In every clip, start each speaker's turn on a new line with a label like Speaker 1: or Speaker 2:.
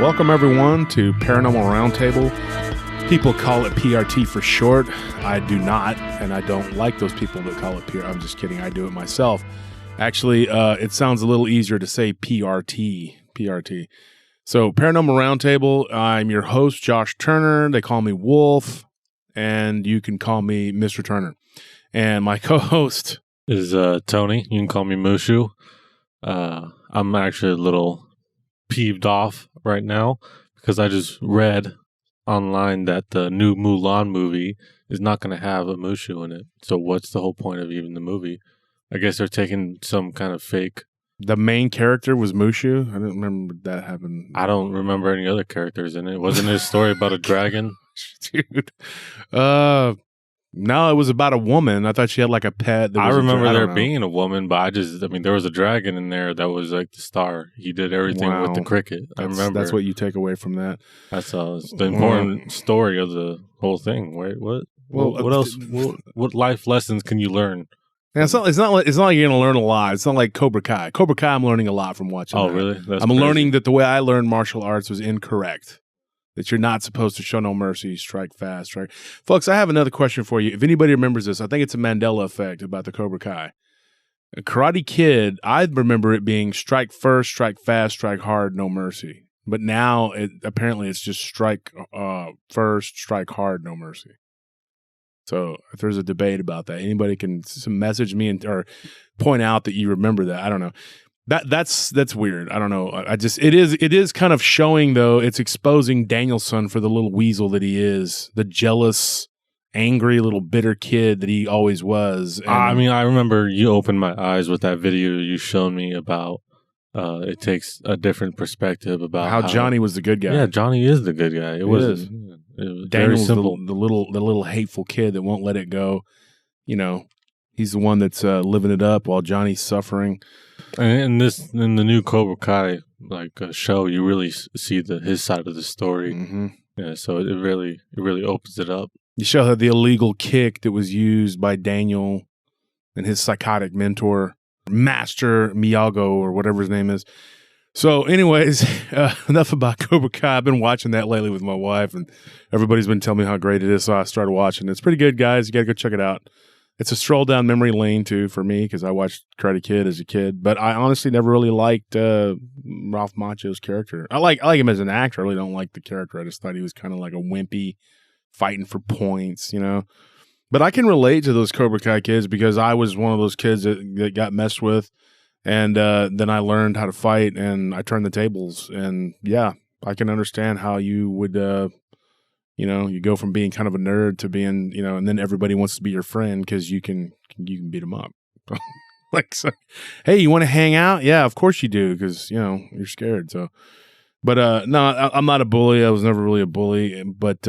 Speaker 1: Welcome, everyone, to Paranormal Round Table. People call it PRT for short. I do not, and I don't like those people that call it PRT. I'm just kidding. I do it myself. Actually, it sounds a little easier to say PRT. PRT. So, Paranormal Round Table, I'm your host, Josh Turner. They call me Wolf, and you can call me Mr. Turner. And my co-host
Speaker 2: is Tony. You can call me Mushu. I'm actually a little peeved off right now because I just read online that the new Mulan movie is not going to have a Mushu in it. So what's the whole point of even the movie? I guess they're taking some kind of fake.
Speaker 1: The main character was Mushu? I don't remember that happened.
Speaker 2: I don't remember any other characters in it. Wasn't it a story about a dragon?
Speaker 1: Dude. No, it was about a woman. I thought she had like a pet.
Speaker 2: I remember there being a woman, but there was a dragon in there that was like the star. He did everything with the cricket. I remember.
Speaker 1: That's what you take away from that.
Speaker 2: That's all. It's the important story of the whole thing. Wait, what? Well, what else? What life lessons can you learn?
Speaker 1: Yeah, it's not like you're gonna learn a lot. It's not like Cobra Kai. Cobra Kai, I'm learning a lot from watching.
Speaker 2: Oh,
Speaker 1: that.
Speaker 2: Really?
Speaker 1: I'm learning that the way I learned martial arts was incorrect. That you're not supposed to show no mercy, strike fast, strike. Folks, I have another question for you. If anybody remembers this, I think it's a Mandela effect about the Cobra Kai. A Karate Kid, I remember it being strike first, strike fast, strike hard, no mercy. But now, apparently, it's just strike first, strike hard, no mercy. So if there's a debate about that, anybody can message me or point out that you remember that. I don't know. That's weird. I don't know. It is kind of showing, though. It's exposing Danielson for the little weasel that he is, the jealous, angry little bitter kid that he always was. And,
Speaker 2: I remember you opened my eyes with that video you showed me about. It takes a different perspective about
Speaker 1: how Johnny was the good guy.
Speaker 2: Yeah, Johnny is the good guy. It was
Speaker 1: Daniel's the little hateful kid that won't let it go. You know, he's the one that's living it up while Johnny's suffering.
Speaker 2: And in the new Cobra Kai show, you really see his side of the story.
Speaker 1: Mm-hmm.
Speaker 2: Yeah, so it really opens it up.
Speaker 1: You show the illegal kick that was used by Daniel and his psychotic mentor, Master Miyagi, or whatever his name is. So, anyways, enough about Cobra Kai. I've been watching that lately with my wife, and everybody's been telling me how great it is. So I started watching it. It's pretty good, guys. You got to go check it out. It's a stroll down memory lane, too, for me, because I watched Karate Kid as a kid. But I honestly never really liked Ralph Macchio's character. I like him as an actor. I really don't like the character. I just thought he was kind of like a wimpy, fighting for points, you know. But I can relate to those Cobra Kai kids because I was one of those kids that got messed with. And then I learned how to fight, and I turned the tables. And, yeah, I can understand how you would you go from being kind of a nerd to being, and then everybody wants to be your friend because you can beat them up. So, hey, you want to hang out? Yeah, of course you do because, you're scared. So, but no, I'm not a bully. I was never really a bully. But,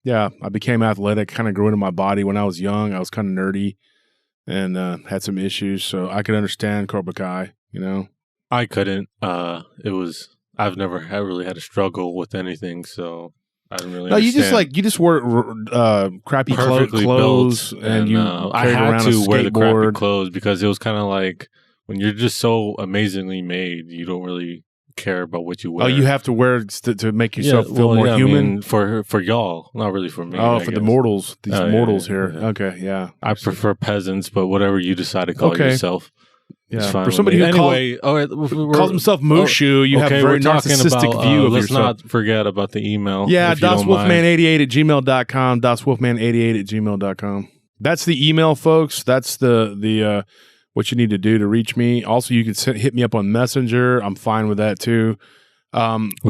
Speaker 1: yeah, I became athletic, kind of grew into my body when I was young. I was kind of nerdy and had some issues. So I could understand Cobra Kai,
Speaker 2: I couldn't. I've never really had a struggle with anything, so I didn't really. No,
Speaker 1: understand. you just wore crappy clothes, and you
Speaker 2: I had to wear the crappy clothes because it was kind of like when you're just so amazingly made, you don't really care about what you wear.
Speaker 1: Oh, you have to wear to make yourself feel more human.
Speaker 2: For y'all, not really for me.
Speaker 1: Oh, for the mortals, mortals here. Yeah. Okay, yeah.
Speaker 2: I prefer peasants, but whatever you decide to call yourself.
Speaker 1: Yeah, for somebody who calls himself Mushu, you have a very narcissistic view of
Speaker 2: let's
Speaker 1: yourself.
Speaker 2: Not forget about the email.
Speaker 1: Yeah, DasWolfman88@gmail.com, DasWolfman88@gmail.com. That's the email, folks. That's the what you need to do to reach me. Also, you can hit me up on Messenger. I'm fine with that, too.
Speaker 2: We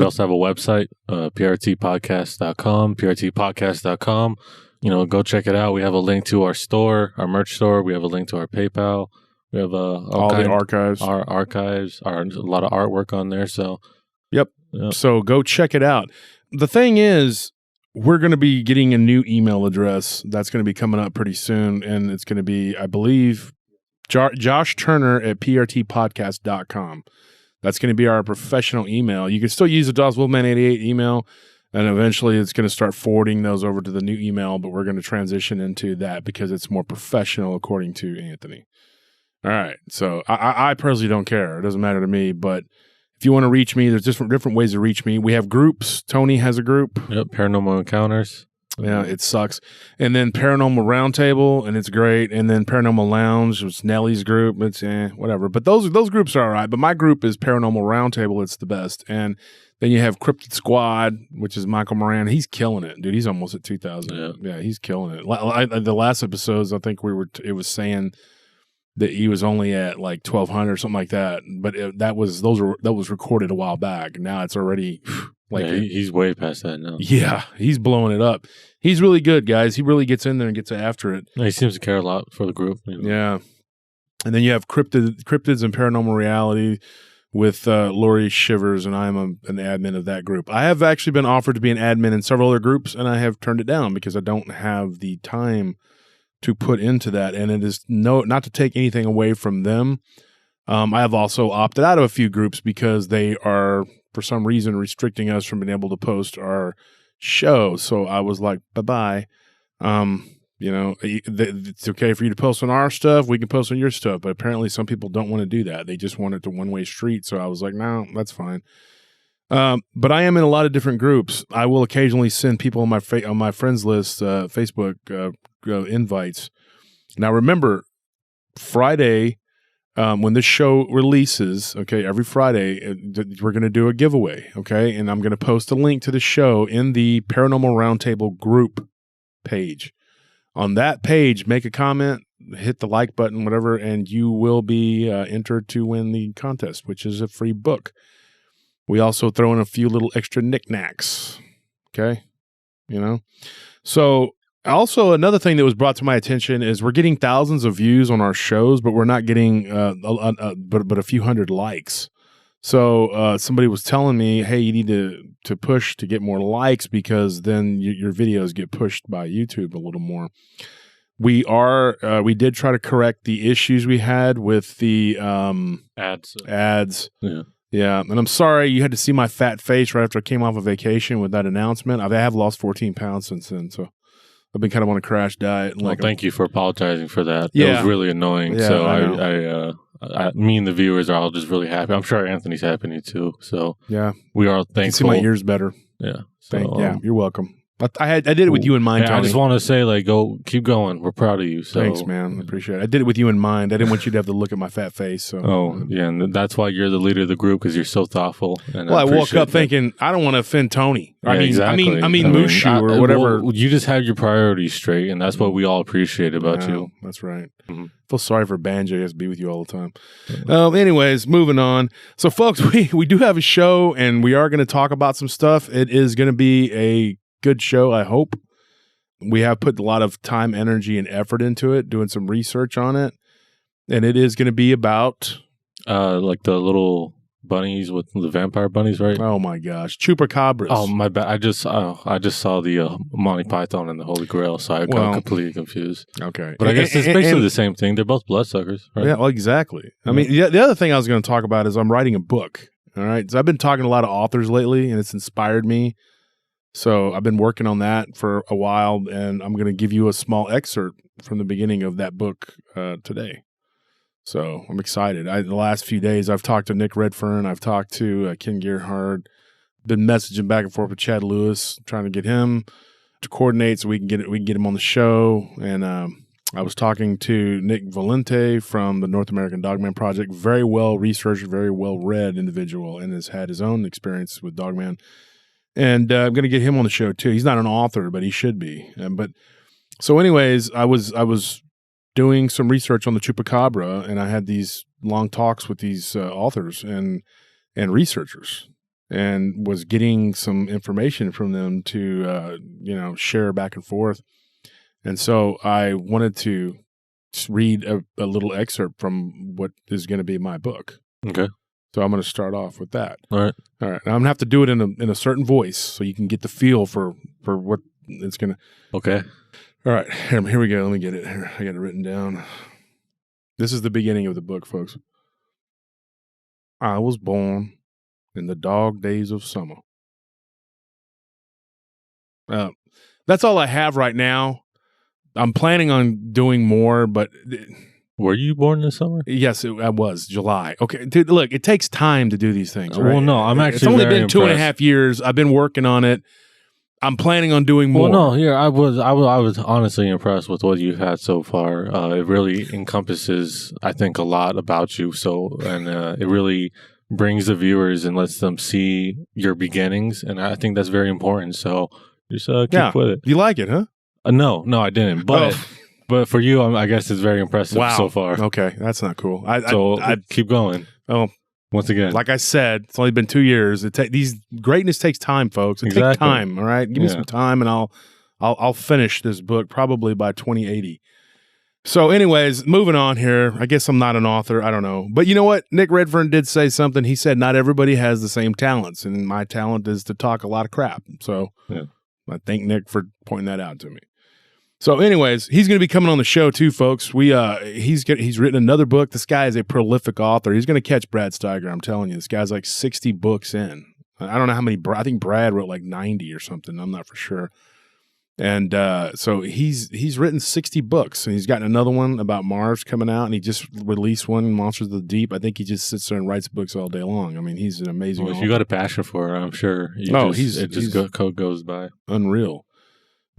Speaker 2: also have a website, prtpodcast.com, prtpodcast.com. Go check it out. We have a link to our store, our merch store. We have a link to our PayPal. We have
Speaker 1: all the archives.
Speaker 2: Our archives, a lot of artwork on there. So,
Speaker 1: yep. So go check it out. The thing is, we're going to be getting a new email address that's going to be coming up pretty soon, and it's going to be, I believe, Josh Turner at prtpodcast.com. That's going to be our professional email. You can still use the DasWolfman88 email, and eventually it's going to start forwarding those over to the new email, but we're going to transition into that because it's more professional, according to Anthony. All right. So I personally don't care. It doesn't matter to me, but If you want to reach me, there's different ways to reach me. We have groups. Tony has a group.
Speaker 2: Yep, Paranormal Encounters.
Speaker 1: Yeah, it sucks. And then Paranormal Round Table, and it's great. And then Paranormal Lounge, it's Nellie's group. It's whatever. But those groups are all right. But my group is Paranormal Round Table. It's the best. And then you have Cryptid Squad, which is Michael Moran. He's killing it, dude. He's almost at 2,000. Yeah, he's killing it. The last episodes, I think it was saying that he was only at like 1,200 or something like that. But that was recorded a while back. Now it's already
Speaker 2: he's way past that now.
Speaker 1: Yeah, he's blowing it up. He's really good, guys. He really gets in there and gets after it.
Speaker 2: He seems to care a lot for the group.
Speaker 1: Yeah. And then you have Cryptids and Paranormal Reality with Lori Shivers, and I'm an admin of that group. I have actually been offered to be an admin in several other groups, and I have turned it down because I don't have the time to put into that. And it is not to take anything away from them. I have also opted out of a few groups because they are, for some reason, restricting us from being able to post our show. So I was like, bye-bye. It's okay for you to post on our stuff. We can post on your stuff. But apparently some people don't want to do that. They just want it to one-way street. So I was like, no, that's fine. But I am in a lot of different groups. I will occasionally send people on my friends list, Facebook invites. Now, remember, Friday, when this show releases, okay, every Friday, we're going to do a giveaway, okay? And I'm going to post a link to the show in the Paranormal Roundtable group page. On that page, make a comment, hit the like button, whatever, and you will be entered to win the contest, which is a free book. We also throw in a few little extra knickknacks, okay? So also, another thing that was brought to my attention is we're getting thousands of views on our shows, but we're not getting but a few hundred likes. So somebody was telling me, hey, you need to push to get more likes because then your videos get pushed by YouTube a little more. We did try to correct the issues we had with the ads. Yeah, and I'm sorry you had to see my fat face right after I came off of vacation with that announcement. I have lost 14 pounds since then, so I've been kind of on a crash diet. And
Speaker 2: thank you for apologizing for that.
Speaker 1: Yeah.
Speaker 2: It was really annoying.
Speaker 1: Yeah,
Speaker 2: so me and the viewers are all just really happy. I'm sure Anthony's happy too. So
Speaker 1: yeah,
Speaker 2: we are thankful.
Speaker 1: You can see my ears better.
Speaker 2: Yeah.
Speaker 1: You're welcome. I did it with you in mind, Tony.
Speaker 2: I just want to say, keep going. We're proud of you. So.
Speaker 1: Thanks, man. I appreciate it. I did it with you in mind. I didn't want you to have to look at my fat face. So.
Speaker 2: Oh, yeah. And that's why you're the leader of the group, because you're so thoughtful. And
Speaker 1: I woke up thinking, I don't want to offend Tony.
Speaker 2: Yeah, exactly.
Speaker 1: I mean Mushu or whatever.
Speaker 2: Well, you just had your priorities straight, and that's what we all appreciate about you.
Speaker 1: That's right. Mm-hmm. I feel sorry for Banjo. He has to be with you all the time. Anyways, moving on. So, folks, we do have a show, and we are going to talk about some stuff. It is going to be a good show, I hope. We have put a lot of time, energy, and effort into it, doing some research on it. And it is going to be about...
Speaker 2: like the little bunnies with the vampire bunnies, right?
Speaker 1: Oh, my gosh. Chupacabras.
Speaker 2: Oh, my bad. I just saw the Monty Python and the Holy Grail, so I got completely confused.
Speaker 1: Okay.
Speaker 2: But I guess it's basically the same thing. They're both bloodsuckers, right?
Speaker 1: Yeah, well, exactly. I mean, the other thing I was going to talk about is I'm writing a book. All right. So I've been talking to a lot of authors lately, and it's inspired me. So I've been working on that for a while, and I'm going to give you a small excerpt from the beginning of that book today. So I'm excited. The last few days, I've talked to Nick Redfern. I've talked to Ken Gerhard. Been messaging back and forth with Chad Lewis, trying to get him to coordinate so we can get him on the show. And I was talking to Nick Valente from the North American Dogman Project. Very well researched, very well read individual, and has had his own experience with Dogman. And I'm going to get him on the show too. He's not an author, but he should be. So anyways, I was doing some research on the Chupacabra, and I had these long talks with these authors and researchers, and was getting some information from them to share back and forth. And so I wanted to read a little excerpt from what is going to be my book.
Speaker 2: Okay.
Speaker 1: So I'm going to start off with that.
Speaker 2: All right.
Speaker 1: Now I'm going to have to do it in a certain voice so you can get the feel for what it's going to.
Speaker 2: Okay.
Speaker 1: All right. Here we go. Let me get it. Here, I got it written down. This is the beginning of the book, folks. I was born in the dog days of summer. That's all I have right now. I'm planning on doing more, but
Speaker 2: Were you born this summer?
Speaker 1: Yes, I was July. Okay, dude, look, it takes time to do these things. Right?
Speaker 2: Well, no, I'm actually.
Speaker 1: It's only
Speaker 2: very
Speaker 1: been 2.5 years. I've been working on it. I'm planning on doing more.
Speaker 2: Well, no, here I was honestly impressed with what you've had so far. It really encompasses, I think, a lot about you. And it really brings the viewers and lets them see your beginnings, and I think that's very important. So just keep with it.
Speaker 1: You like it, huh?
Speaker 2: No, I didn't. But but for you, I guess it's very impressive so far.
Speaker 1: Okay, that's not cool.
Speaker 2: I keep going.
Speaker 1: Oh.
Speaker 2: Once again,
Speaker 1: like I said, it's only been 2 years. Greatness takes time, folks. It takes time. All right, give me some time, and I'll finish this book probably by 2080. So, anyways, moving on here. I guess I'm not an author. I don't know, but you know what? Nick Redfern did say something. He said not everybody has the same talents, and my talent is to talk a lot of crap. So, I thank Nick for pointing that out to me. So, anyways, he's going to be coming on the show too, folks. He's written another book. This guy is a prolific author. He's going to catch Brad Steiger. I'm telling you, this guy's like 60 books in. I don't know how many. I think Brad wrote like 90 or something. I'm not for sure. And so he's written 60 books, and he's got another one about Mars coming out, and he just released one, Monsters of the Deep. I think he just sits there and writes books all day long. I mean, he's an amazing.
Speaker 2: Well, if you got a passion for it, I'm sure. It goes by.
Speaker 1: Unreal.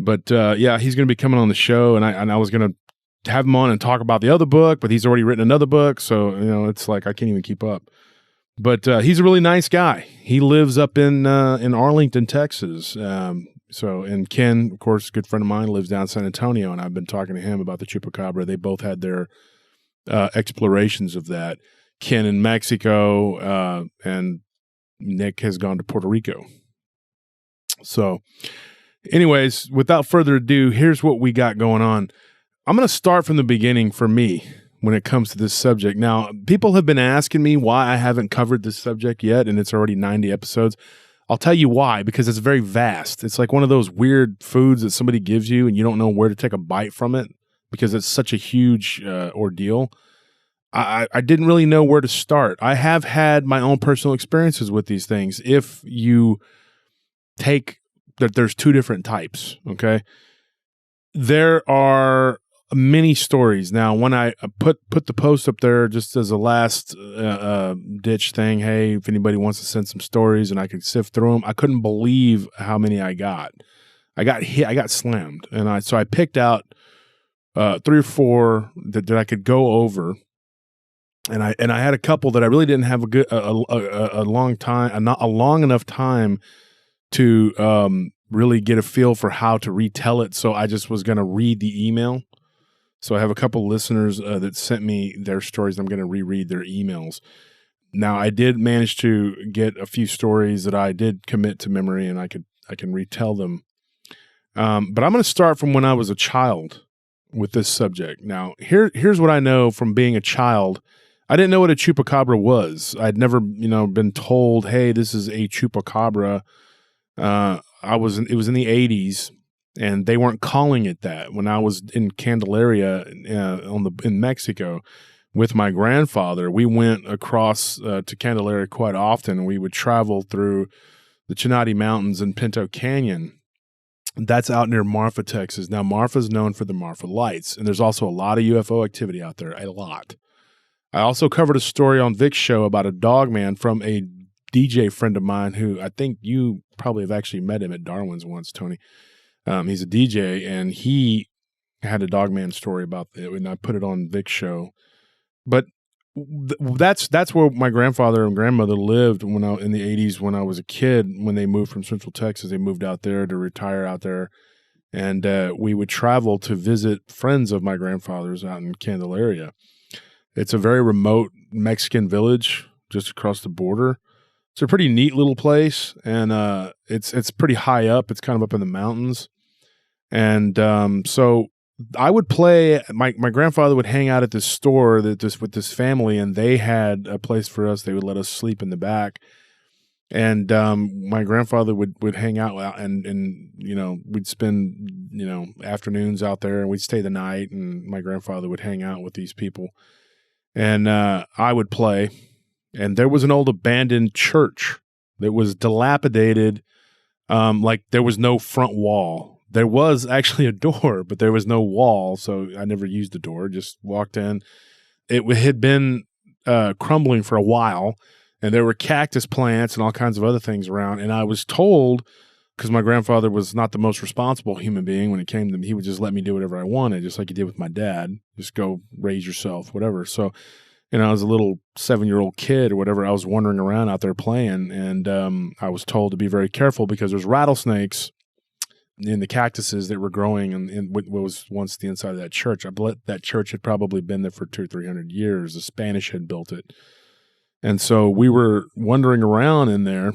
Speaker 1: But he's going to be coming on the show, and I was going to have him on and talk about the other book, but he's already written another book, so it's like I can't even keep up. But he's a really nice guy. He lives up in Arlington, Texas. And Ken, of course, a good friend of mine, lives down in San Antonio, and I've been talking to him about the Chupacabra. They both had their explorations of that. Ken in Mexico, and Nick has gone to Puerto Rico. So, anyways, without further ado, here's what we got going on. I'm going to start from the beginning for me when it comes to this subject. Now, people have been asking me why I haven't covered this subject yet, and it's already 90 episodes. I'll tell you why, because it's very vast. It's like one of those weird foods that somebody gives you, and you don't know where to take a bite from it because it's such a huge ordeal. I didn't really know where to start. I have had my own personal experiences with these things. If you take that, there's two different types, okay? There are many stories. Now, when I put the post up there just as a last ditch thing, hey, if anybody wants to send some stories and I can sift through them, I couldn't believe how many I got. I got hit. I got slammed, and so I picked out 3 or 4 that I could go over. And I had a couple that I really didn't have a long time, not a long enough time to really get a feel for how to retell it. So I just was going to read the email. So I have a couple listeners that sent me their stories. I'm going to reread their emails. Now I did manage to get a few stories that I did commit to memory, and I can retell them. But I'm going to start from when I was a child with this subject. Now here's what I know from being a child. I didn't know what a chupacabra was. I'd never, been told, "Hey, this is a chupacabra." It was in the 80s, and they weren't calling it that. When I was in Candelaria in Mexico with my grandfather, we went across to Candelaria quite often. We would travel through the Chinati Mountains and Pinto Canyon. That's out near Marfa, Texas. Now, Marfa is known for the Marfa Lights, and there's also a lot of UFO activity out there, a lot. I also covered a story on Vic's show about a dog man from a DJ friend of mine who I think you probably have actually met him at Darwin's once, Tony. He's a DJ, and he had a dog man story about it, and I put it on Vic's show. But that's where my grandfather and grandmother lived in the 80s when I was a kid. When they moved from Central Texas, they moved out there to retire out there, and we would travel to visit friends of my grandfather's out in Candelaria. It's a very remote Mexican village just across the border. It's a pretty neat little place, and it's pretty high up. It's kind of up in the mountains. And so I would play, my grandfather would hang out at this store with this family, and they had a place for us. They would let us sleep in the back. And my grandfather would hang out, and we'd spend, afternoons out there, and we'd stay the night, and my grandfather would hang out with these people. And I would play, and there was an old abandoned church that was dilapidated, like there was no front wall. There was actually a door, but there was no wall, so I never used the door, just walked in. it had been crumbling for a while, and there were cactus plants and all kinds of other things around. And I was told, because my grandfather was not the most responsible human being when it came to me, he would just let me do whatever I wanted, just like he did with my dad. Just go raise yourself, whatever. So, I was a little 7-year-old kid or whatever. I was wandering around out there playing, and I was told to be very careful because there's rattlesnakes in the cactuses that were growing in what was once the inside of that church. I believe that church had probably been there for 200 or 300 years. The Spanish had built it. And so we were wandering around in there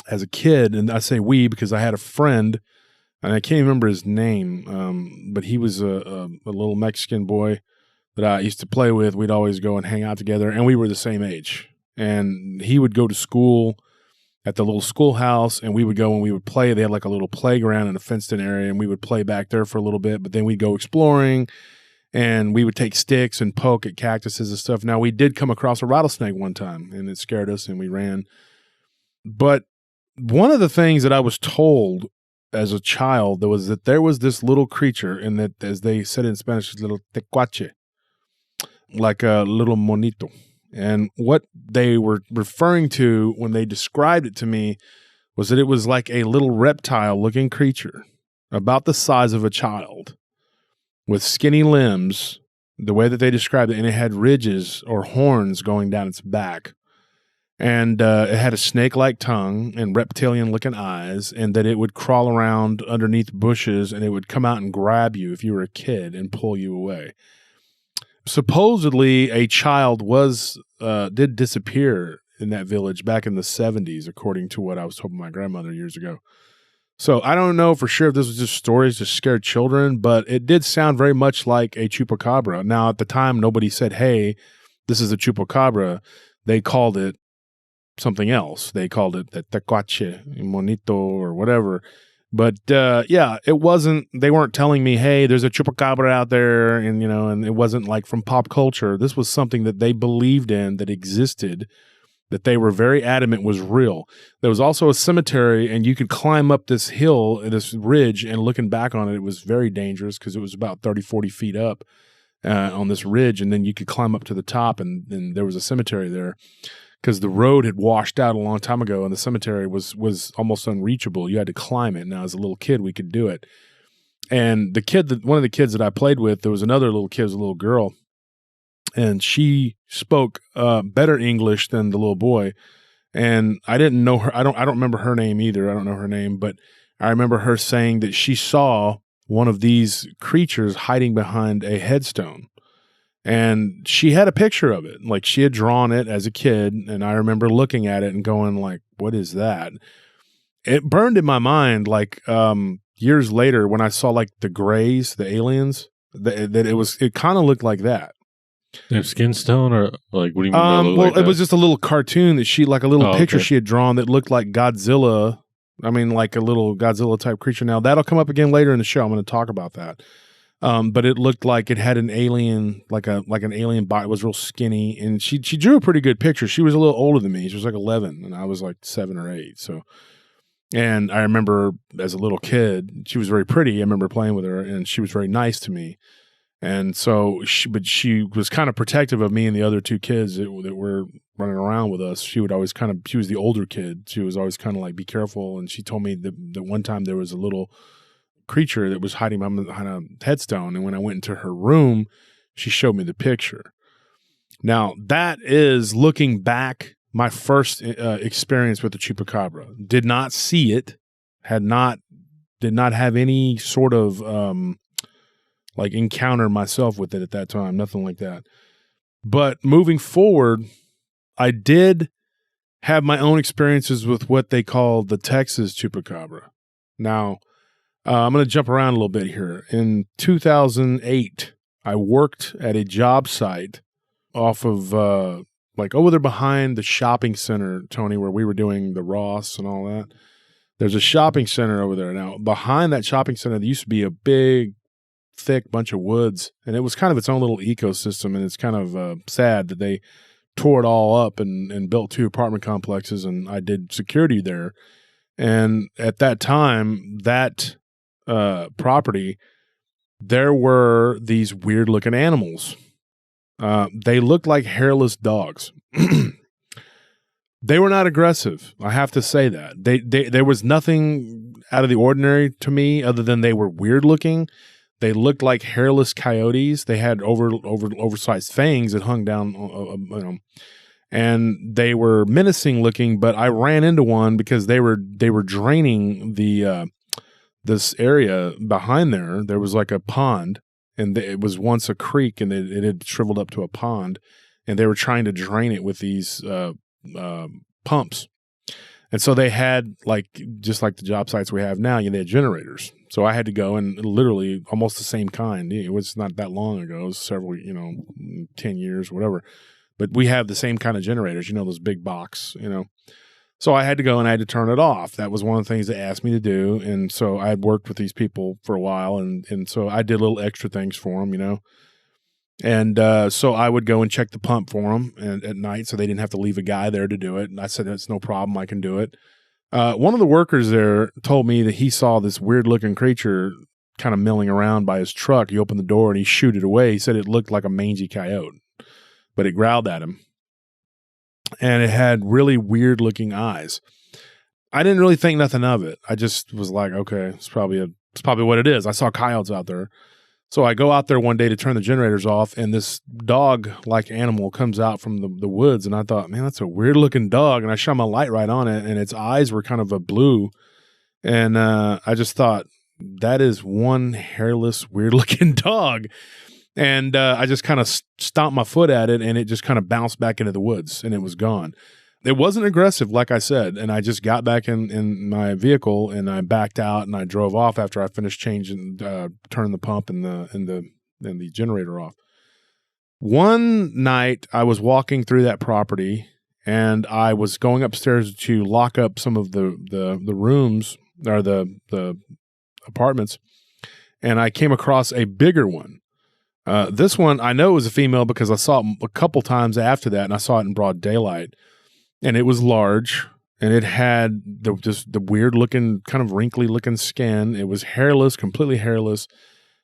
Speaker 1: as a kid, and I say we because I had a friend, and I can't remember his name, but he was a little Mexican boy that I used to play with. We'd always go and hang out together, and we were the same age. And he would go to school at the little schoolhouse, and we would go and we would play. They had like a little playground in a fenced-in area, and we would play back there for a little bit, but then we'd go exploring, and we would take sticks and poke at cactuses and stuff. Now, we did come across a rattlesnake one time, and it scared us, and we ran. But one of the things that I was told as a child was that there was this little creature, and that, as they said in Spanish, little tecuache, like a little monito. And what they were referring to when they described it to me was that it was like a little reptile-looking creature, about the size of a child, with skinny limbs, the way that they described it, and it had ridges or horns going down its back. And it had a snake-like tongue and reptilian-looking eyes, and that it would crawl around underneath bushes, and it would come out and grab you if you were a kid and pull you away. Supposedly, a child did disappear in that village back in the 70s, according to what I was told by my grandmother years ago. So I don't know for sure if this was just stories to scare children, but it did sound very much like a chupacabra. Now, at the time, nobody said, hey, this is a chupacabra. They called it something else. They called it the tecuache, monito, or whatever. But yeah, it wasn't, they weren't telling me, hey, there's a chupacabra out there, and and it wasn't like from pop culture. This was something that they believed in, that existed, that they were very adamant was real. There was also a cemetery, and you could climb up this hill, this ridge, and looking back on it, it was very dangerous because it was about 30, 40 feet up on this ridge, and then you could climb up to the top, and there was a cemetery there. Because the road had washed out a long time ago, and the cemetery was almost unreachable. You had to climb it. Now, as a little kid, we could do it. And one of the kids that I played with, there was another little kid, it was a little girl, and she spoke better English than the little boy. And I didn't know her. I don't remember her name either. I don't know her name, but I remember her saying that she saw one of these creatures hiding behind a headstone. And she had a picture of it. Like, she had drawn it as a kid, and I remember looking at it and going like, what is that? It burned in my mind like years later when I saw like the Greys, the aliens, that it kind of looked like that.
Speaker 2: They have skin stone, or like, what do you mean?
Speaker 1: Well, it was just a little cartoon that like a little picture she had drawn that looked like Godzilla. I mean, like a little Godzilla type creature. Now, that'll come up again later in the show. I'm going to talk about that. But it looked like it had an alien, like an alien body. It was real skinny, and she drew a pretty good picture. She was a little older than me. She was like 11, and I was like 7 or 8. So, and I remember as a little kid, she was very pretty. I remember playing with her, and she was very nice to me. And so, she was kind of protective of me and the other 2 kids that were running around with us. She was the older kid. She was always kind of like, be careful. And she told me that one time there was a little creature that was hiding behind a headstone, and when I went into her room, she showed me the picture. Now, that is, looking back, my first experience with the chupacabra. Did not see it, did not have any sort of like encounter myself with it at that time, nothing like that. But moving forward, I did have my own experiences with what they call the Texas chupacabra. Now, I'm going to jump around a little bit here. In 2008, I worked at a job site off of, like over there behind the shopping center, Tony, where we were doing the Ross and all that. There's a shopping center over there. Now, behind that shopping center, there used to be a big, thick bunch of woods, and it was kind of its own little ecosystem, and it's kind of sad that they tore it all up and built 2 apartment complexes, and I did security there. And at that time, that property, there were these weird looking animals. They looked like hairless dogs. They were not aggressive. I have to say that. There was nothing out of the ordinary to me other than they were weird looking. They looked like hairless coyotes. They had oversized fangs that hung down, and they were menacing looking. But I ran into one because they were draining the this area behind there. There was like a pond, and it was once a creek, and it had shriveled up to a pond, and they were trying to drain it with these pumps. And so they had, like, just like the job sites we have now, they had generators. So I had to go, and literally almost the same kind. It was not that long ago. It was several, 10 years, whatever. But we have the same kind of generators, those big box, So I had to go and I had to turn it off. That was one of the things they asked me to do. And so I had worked with these people for a while. And so I did little extra things for them, And so I would go and check the pump for them at night, so they didn't have to leave a guy there to do it. And I said, that's no problem. I can do it. One of the workers there told me that he saw this weird-looking creature kind of milling around by his truck. He opened the door and he shooed it away. He said it looked like a mangy coyote, but it growled at him. And it had really weird-looking eyes. I didn't really think nothing of it. I just was like, okay, it's probably what it is. I saw coyotes out there. So I go out there one day to turn the generators off, and this dog-like animal comes out from the woods, and I thought, man, that's a weird-looking dog, and I shone my light right on it, and its eyes were kind of a blue, and I just thought, that is one hairless, weird-looking dog, and I just kind of stomped my foot at it, and it just kind of bounced back into the woods, and it was gone. It wasn't aggressive, like I said, and I just got back in my vehicle and I backed out and I drove off after I finished changing, turning the pump and the generator off. One night I was walking through that property and I was going upstairs to lock up some of the rooms or the apartments, and I came across a bigger one. This one, I know it was a female because I saw it a couple times after that, and I saw it in broad daylight. And it was large, and it had the weird-looking, kind of wrinkly-looking skin. It was hairless, completely hairless,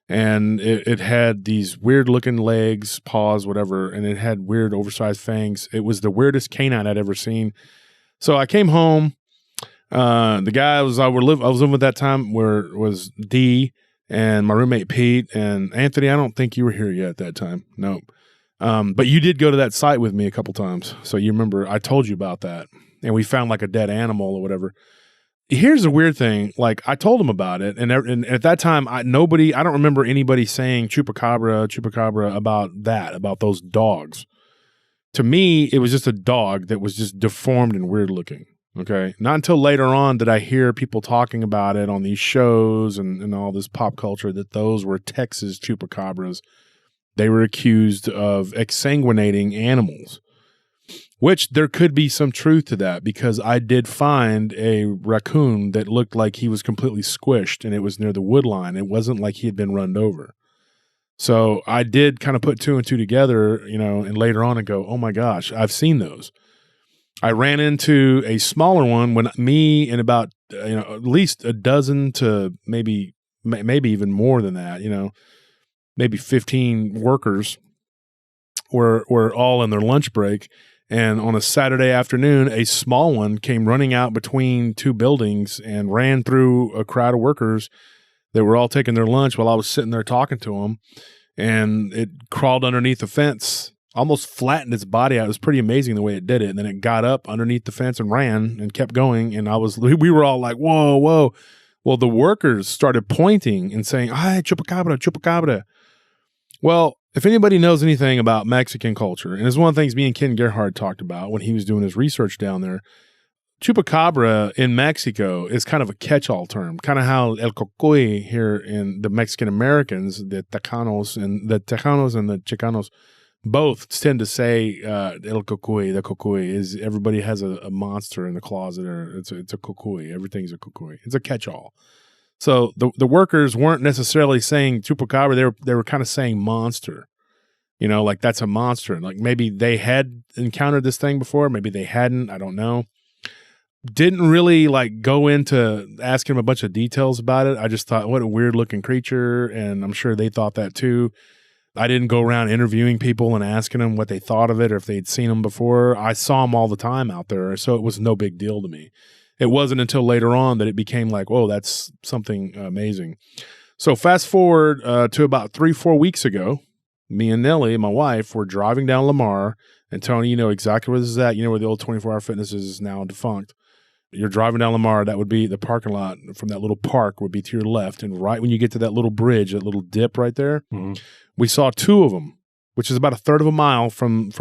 Speaker 1: and it had these weird-looking legs, paws, whatever, and it had weird, oversized fangs. It was the weirdest canine I'd ever seen. So I came home. The guy I was living with that time was D, and my roommate Pete, and Anthony. I don't think you were here yet at that time. Nope. But you did go to that site with me a couple times. So you remember I told you about that, and we found like a dead animal or whatever. Here's the weird thing. Like, I told him about it. And at that time, I don't remember anybody saying Chupacabra about those dogs. To me, it was just a dog that was just deformed and weird looking. Okay. Not until later on did I hear people talking about it on these shows and all this pop culture that those were Texas Chupacabras. They were accused of exsanguinating animals, which there could be some truth to that because I did find a raccoon that looked like he was completely squished and it was near the wood line. It wasn't like he had been run over. So I did kind of put two and two together, and later on and go, oh my gosh, I've seen those. I ran into a smaller one when me and about, at least a dozen to maybe even more than that, maybe 15 workers were all in their lunch break. And on a Saturday afternoon, a small one came running out between two buildings and ran through a crowd of workers that were all taking their lunch while I was sitting there talking to them. And it crawled underneath the fence, almost flattened its body out. It was pretty amazing the way it did it. And then it got up underneath the fence and ran and kept going. And we were all like, whoa, whoa. Well, the workers started pointing and saying, "Ay, Chupacabra, Chupacabra." Well, if anybody knows anything about Mexican culture, and it's one of the things me and Ken Gerhard talked about when he was doing his research down there, Chupacabra in Mexico is kind of a catch-all term, kind of how El Cocuy here in the Mexican Americans, the Tejanos and the Chicanos, both tend to say El Cocuy. The Cocuy is everybody has a monster in the closet, or it's a Cocuy. Everything's a Cocuy. It's a catch-all. So the workers weren't necessarily saying Chupacabra. They were kind of saying monster, like that's a monster. Like maybe they had encountered this thing before. Maybe they hadn't. I don't know. Didn't really like go into asking him a bunch of details about it. I just thought, what a weird looking creature. And I'm sure they thought that too. I didn't go around interviewing people and asking them what they thought of it or if they'd seen them before. I saw them all the time out there, so it was no big deal to me. It wasn't until later on that it became like, whoa, that's something amazing. So fast forward to about 3-4 weeks ago, me and Nellie, my wife, were driving down Lamar. And Tony, you know exactly where this is at. You know where the old 24 Hour Fitness is now defunct. You're driving down Lamar, that would be the parking lot from that little park would be to your left. And right when you get to that little bridge, that little dip right there, we saw 2 of them, which is about 1/3 of a mile from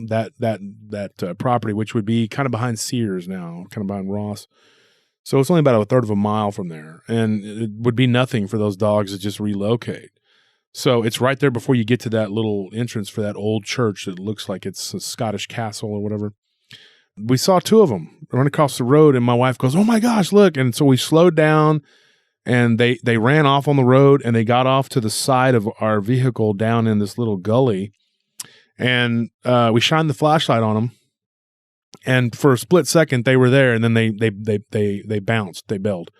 Speaker 1: that property, which would be kind of behind Sears now, kind of behind Ross. So it's only about 1/3 of a mile from there. And it would be nothing for those dogs to just relocate. So it's right there before you get to that little entrance for that old church that looks like it's a Scottish castle or whatever. We saw 2 of them run across the road, and my wife goes, "Oh my gosh, look!" And so we slowed down, and they ran off on the road, and they got off to the side of our vehicle down in this little gully, and we shined the flashlight on them, and for a split second they were there, and then they bounced, they bailed.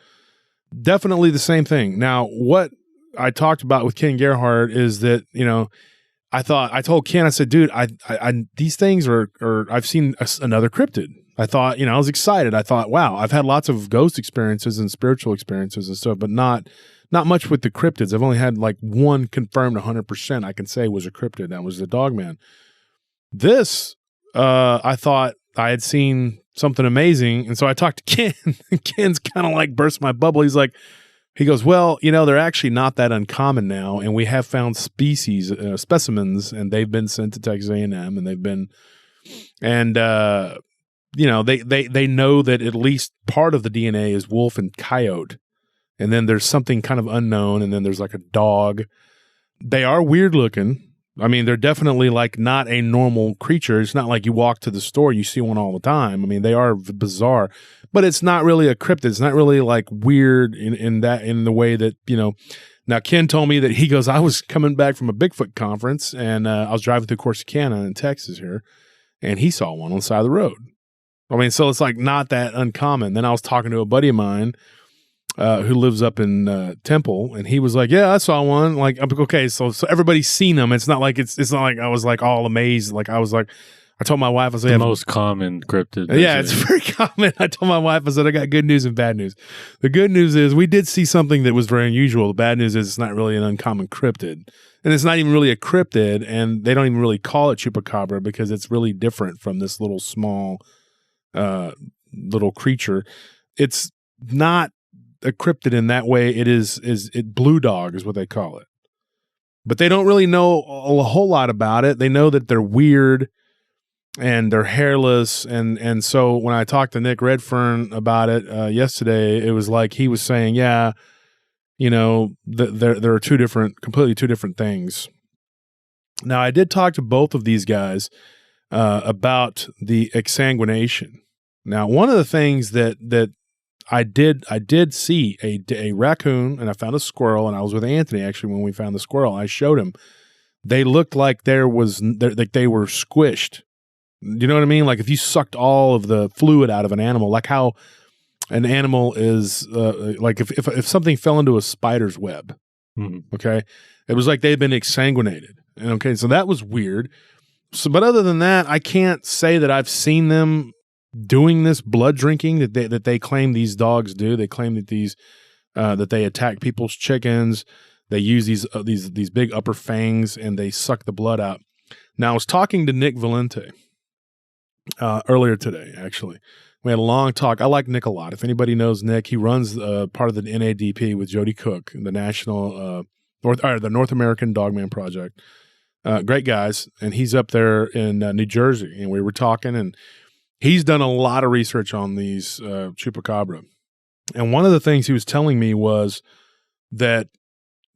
Speaker 1: Definitely the same thing. Now, what I talked about with Ken Gerhardt is that, you know, I told Ken, I said, dude, I these things are I've seen another cryptid. I thought, you know, I was excited. I thought, wow, I've had lots of ghost experiences and spiritual experiences and stuff, but not much with the cryptids. I've only had like one confirmed 100% I can say was a cryptid. That was the Dogman. This, I thought I had seen something amazing. And so I talked to Ken. Ken's kind of like burst my bubble. He goes, well, you know, they're actually not that uncommon now, and we have found specimens, and they've been sent to Texas A&M, and they've been, and you know, they know that at least part of the DNA is wolf and coyote, and then there's something kind of unknown, and then there's like a dog. They are weird looking. I mean, they're definitely like not a normal creature. It's not like you walk to the store, you see one all the time. I mean, they are bizarre, but it's not really a cryptid. It's not really like weird in the way that, you know. Now, Ken told me that he goes, I was coming back from a Bigfoot conference, and I was driving through Corsicana in Texas here, and he saw one on the side of the road. I mean, so it's like not that uncommon. Then I was talking to a buddy of mine who lives up in Temple, and he was like, yeah, I saw one. Like, I'm like, okay, so everybody's seen them. It's not like it's not like I was like all amazed. Like I was like, I told my wife, I said,
Speaker 2: the most common cryptid.
Speaker 1: Yeah, it's very common. I told my wife, I said, I got good news and bad news. The good news is we did see something that was very unusual. The bad news is it's not really an uncommon cryptid. And it's not even really a cryptid, and they don't even really call it Chupacabra because it's really different from this little small little creature. It's not a cryptid in that way. It blue dog is what they call it. But they don't really know a whole lot about it. They know that they're weird and they're hairless, and so when I talked to Nick Redfern about it yesterday, it was like he was saying, yeah, you know, there are completely two different things. Now, I did talk to both of these guys about the exsanguination. Now, one of the things that I did see a raccoon, and I found a squirrel, and I was with Anthony actually when we found the squirrel. I showed him. They looked like they were squished. You know what I mean? Like if you sucked all of the fluid out of an animal, like how an animal is, like if something fell into a spider's web, okay, it was like they'd been exsanguinated. And okay, so that was weird. So, but other than that, I can't say that I've seen them doing this blood drinking that they claim these dogs do. They claim that that they attack people's chickens. They use these big upper fangs and they suck the blood out. Now, I was talking to Nick Valente earlier today, actually. We had a long talk. I like Nick a lot. If anybody knows Nick, he runs part of the NADP with Jody Cook, the the North American Dogman Project. Great guys. And he's up there in New Jersey. And we were talking, and he's done a lot of research on these Chupacabra. And one of the things he was telling me was that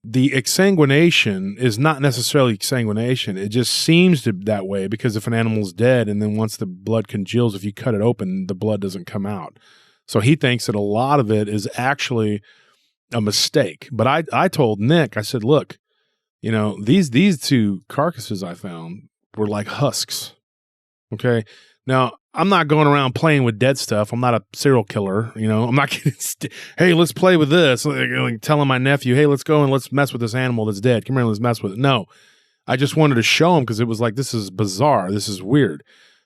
Speaker 1: the exsanguination is not necessarily exsanguination. It just seems that way because if an animal's dead and then once the blood congeals, if you cut it open, the blood doesn't come out. So he thinks that a lot of it is actually a mistake. But I told Nick, I said, look, you know, these two carcasses I found were like husks. Okay. Now, I'm not going around playing with dead stuff. I'm not a serial killer. You know, I'm not getting, hey, let's play with this. Like telling my nephew, hey, let's go and let's mess with this animal that's dead. Come here and let's mess with it. No, I just wanted to show him because it was like, this is bizarre. This is weird.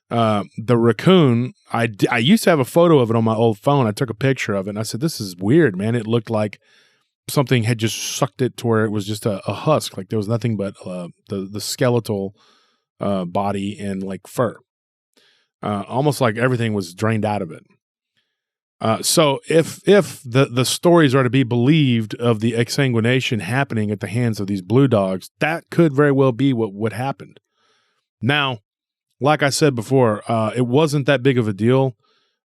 Speaker 1: The raccoon, I used to have a photo of it on my old phone. I took a picture of it and I said, this is weird, man. It looked like something had just sucked it to where it was just a husk. Like there was nothing but the skeletal body and like fur. Almost like everything was drained out of it. So if the stories are to be believed of the exsanguination happening at the hands of these blue dogs, that could very well be what happened. Now, like I said before, it wasn't that big of a deal,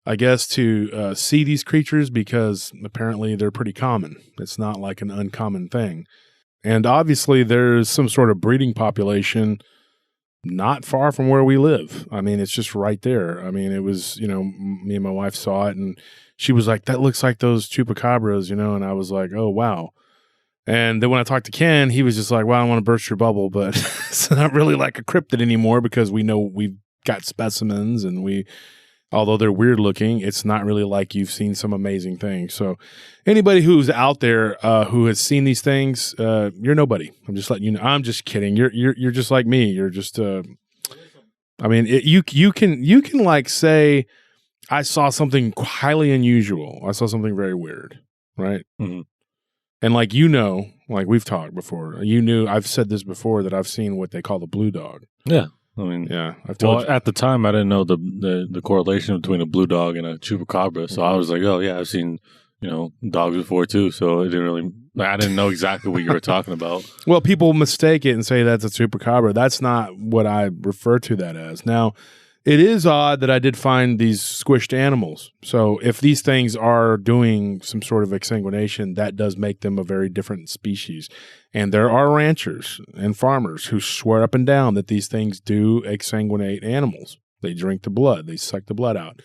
Speaker 1: I guess, to see these creatures because apparently they're pretty common. It's not like an uncommon thing. And obviously there's some sort of breeding population not far from where we live. I mean, it's just right there. I mean, it was, me and my wife saw it and she was like, that looks like those chupacabras, and I was like, oh, wow. And then when I talked to Ken, he was just like, well, I don't want to burst your bubble, but it's not really like a cryptid anymore because we know we've got specimens and although they're weird looking, it's not really like you've seen some amazing things. So anybody who's out there who has seen these things, you're nobody. I'm just letting you know. I'm just kidding. You're just like me. You're just, I mean, you can like say, I saw something highly unusual. I saw something very weird, right? Mm-hmm. And like, like we've talked before, I've said this before that I've seen what they call the blue dog.
Speaker 2: Yeah. I mean,
Speaker 1: yeah. I've told you.
Speaker 2: At the time, I didn't know the correlation between a blue dog and a chupacabra. So I was like, oh, yeah, I've seen, dogs before too. So I didn't know exactly what you were talking about.
Speaker 1: Well, people mistake it and say that's a chupacabra. That's not what I refer to that as. Now, it is odd that I did find these squished animals. So if these things are doing some sort of exsanguination, that does make them a very different species. And there are ranchers and farmers who swear up and down that these things do exsanguinate animals. They drink the blood. They suck the blood out.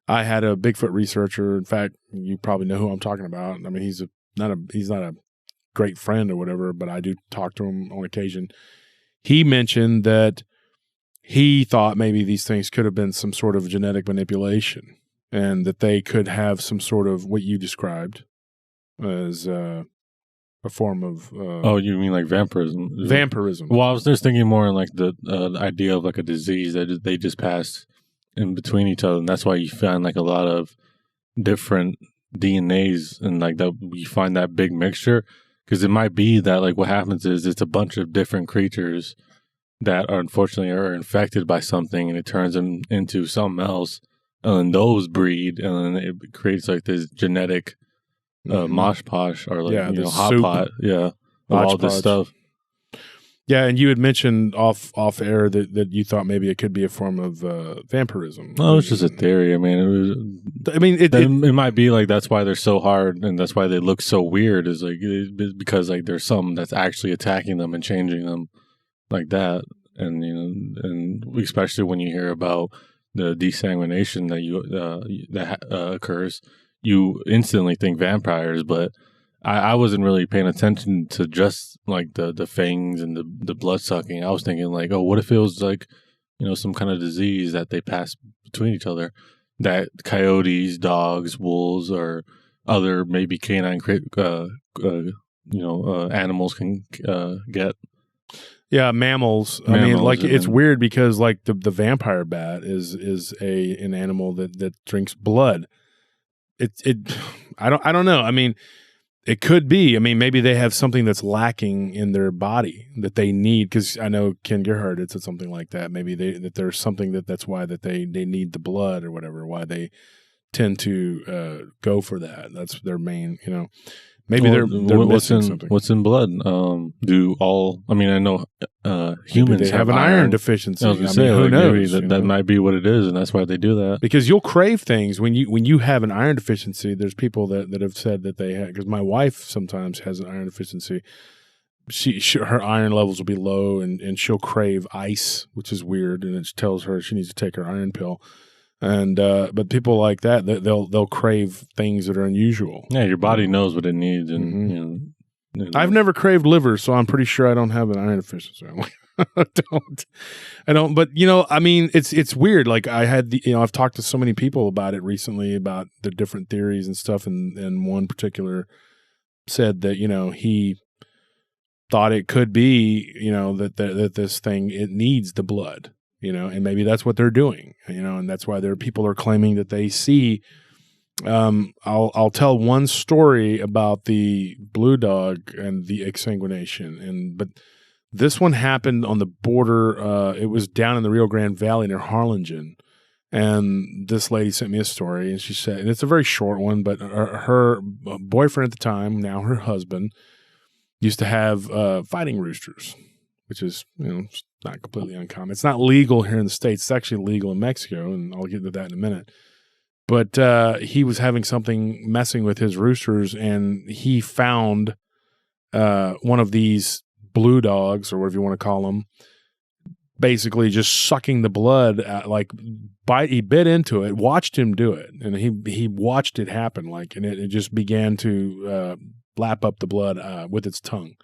Speaker 1: I had a Bigfoot researcher. In fact, you probably know who I'm talking about. I mean, he's not a great friend or whatever, but I do talk to him on occasion. He mentioned that he thought maybe these things could have been some sort of genetic manipulation and that they could have some sort of what you described as a form of...
Speaker 2: oh, you mean like vampirism?
Speaker 1: Vampirism.
Speaker 2: Well, I was just thinking more in like the idea of like a disease that they just pass in between each other. And that's why you find like a lot of different DNAs and like that you find that big mixture. Because it might be that like what happens is it's a bunch of different creatures that unfortunately are infected by something and it turns them into something else, and then those breed, and then it creates like this genetic mosh posh or like hot pot, of all this stuff.
Speaker 1: Yeah, and you had mentioned off air that you thought maybe it could be a form of vampirism.
Speaker 2: No, it's just a theory. I mean, it might be like that's why they're so hard and that's why they look so weird. Is like because like there's something that's actually attacking them and changing them. Like that, and and especially when you hear about the desanguination that occurs, you instantly think vampires. But I wasn't really paying attention to just like the fangs and the blood sucking. I was thinking like, oh, what if it was like some kind of disease that they pass between each other, that coyotes, dogs, wolves, or other maybe canine animals can get.
Speaker 1: Yeah, mammals. I mean, like it's weird because like the vampire bat is an animal that drinks blood. I don't know. I mean, it could be. I mean, maybe they have something that's lacking in their body that they need. Because I know Ken Gerhardt had said something like that. Maybe that there's something that's why that they need the blood or whatever. Why they tend to go for that. That's their main. Maybe they're missing something.
Speaker 2: What's in blood? I know humans
Speaker 1: have an iron deficiency.
Speaker 2: I was going to say, who knows? That might be what it is, and that's why they do that.
Speaker 1: Because you'll crave things when you have an iron deficiency. There's people that have said that they have. Because my wife sometimes has an iron deficiency. Her iron levels will be low, and she'll crave ice, which is weird, and it tells her she needs to take her iron pill. And but people like that, they'll crave things that are unusual.
Speaker 2: Yeah, your body knows what it needs, and
Speaker 1: I've never craved liver, so I'm pretty sure I don't have an iron deficiency. I don't. But I mean, it's weird. Like I had I've talked to so many people about it recently about the different theories and stuff, and one particular said that he thought it could be, that this thing, it needs the blood, and maybe that's what they're doing, and that's why people are claiming that they see. I'll tell one story about the blue dog and the exsanguination, but this one happened on the border. It was down in the Rio Grande Valley near Harlingen. And this lady sent me a story, and she said, and it's a very short one, but her boyfriend at the time, now her husband, used to have fighting roosters, which is, not completely uncommon. It's not legal here in the States. It's actually legal in Mexico, and I'll get to that in a minute. But he was having something messing with his roosters, and he found one of these blue dogs, or whatever you want to call them, basically just sucking the blood out, he bit into it, watched him do it, and he watched it happen, and it just began to lap up the blood with its tongue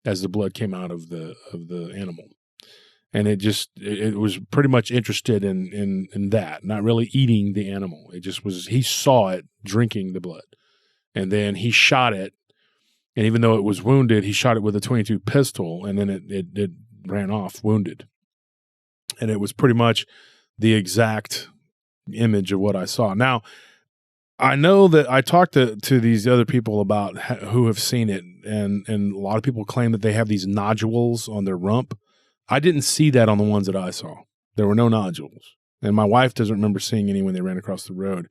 Speaker 1: as the blood came out of the animal. And it was pretty much interested in that, not really eating the animal. It just was, he saw it drinking the blood, and then he shot it, and even though it was wounded, he shot it with a .22 pistol, and then it ran off wounded. And it was pretty much the exact image of what I saw. Now, I know that I talked to these other people about who have seen it, and a lot of people claim that they have these nodules on their rump. I didn't see that on the ones that I saw. There were no nodules. And my wife doesn't remember seeing any when they ran across the road.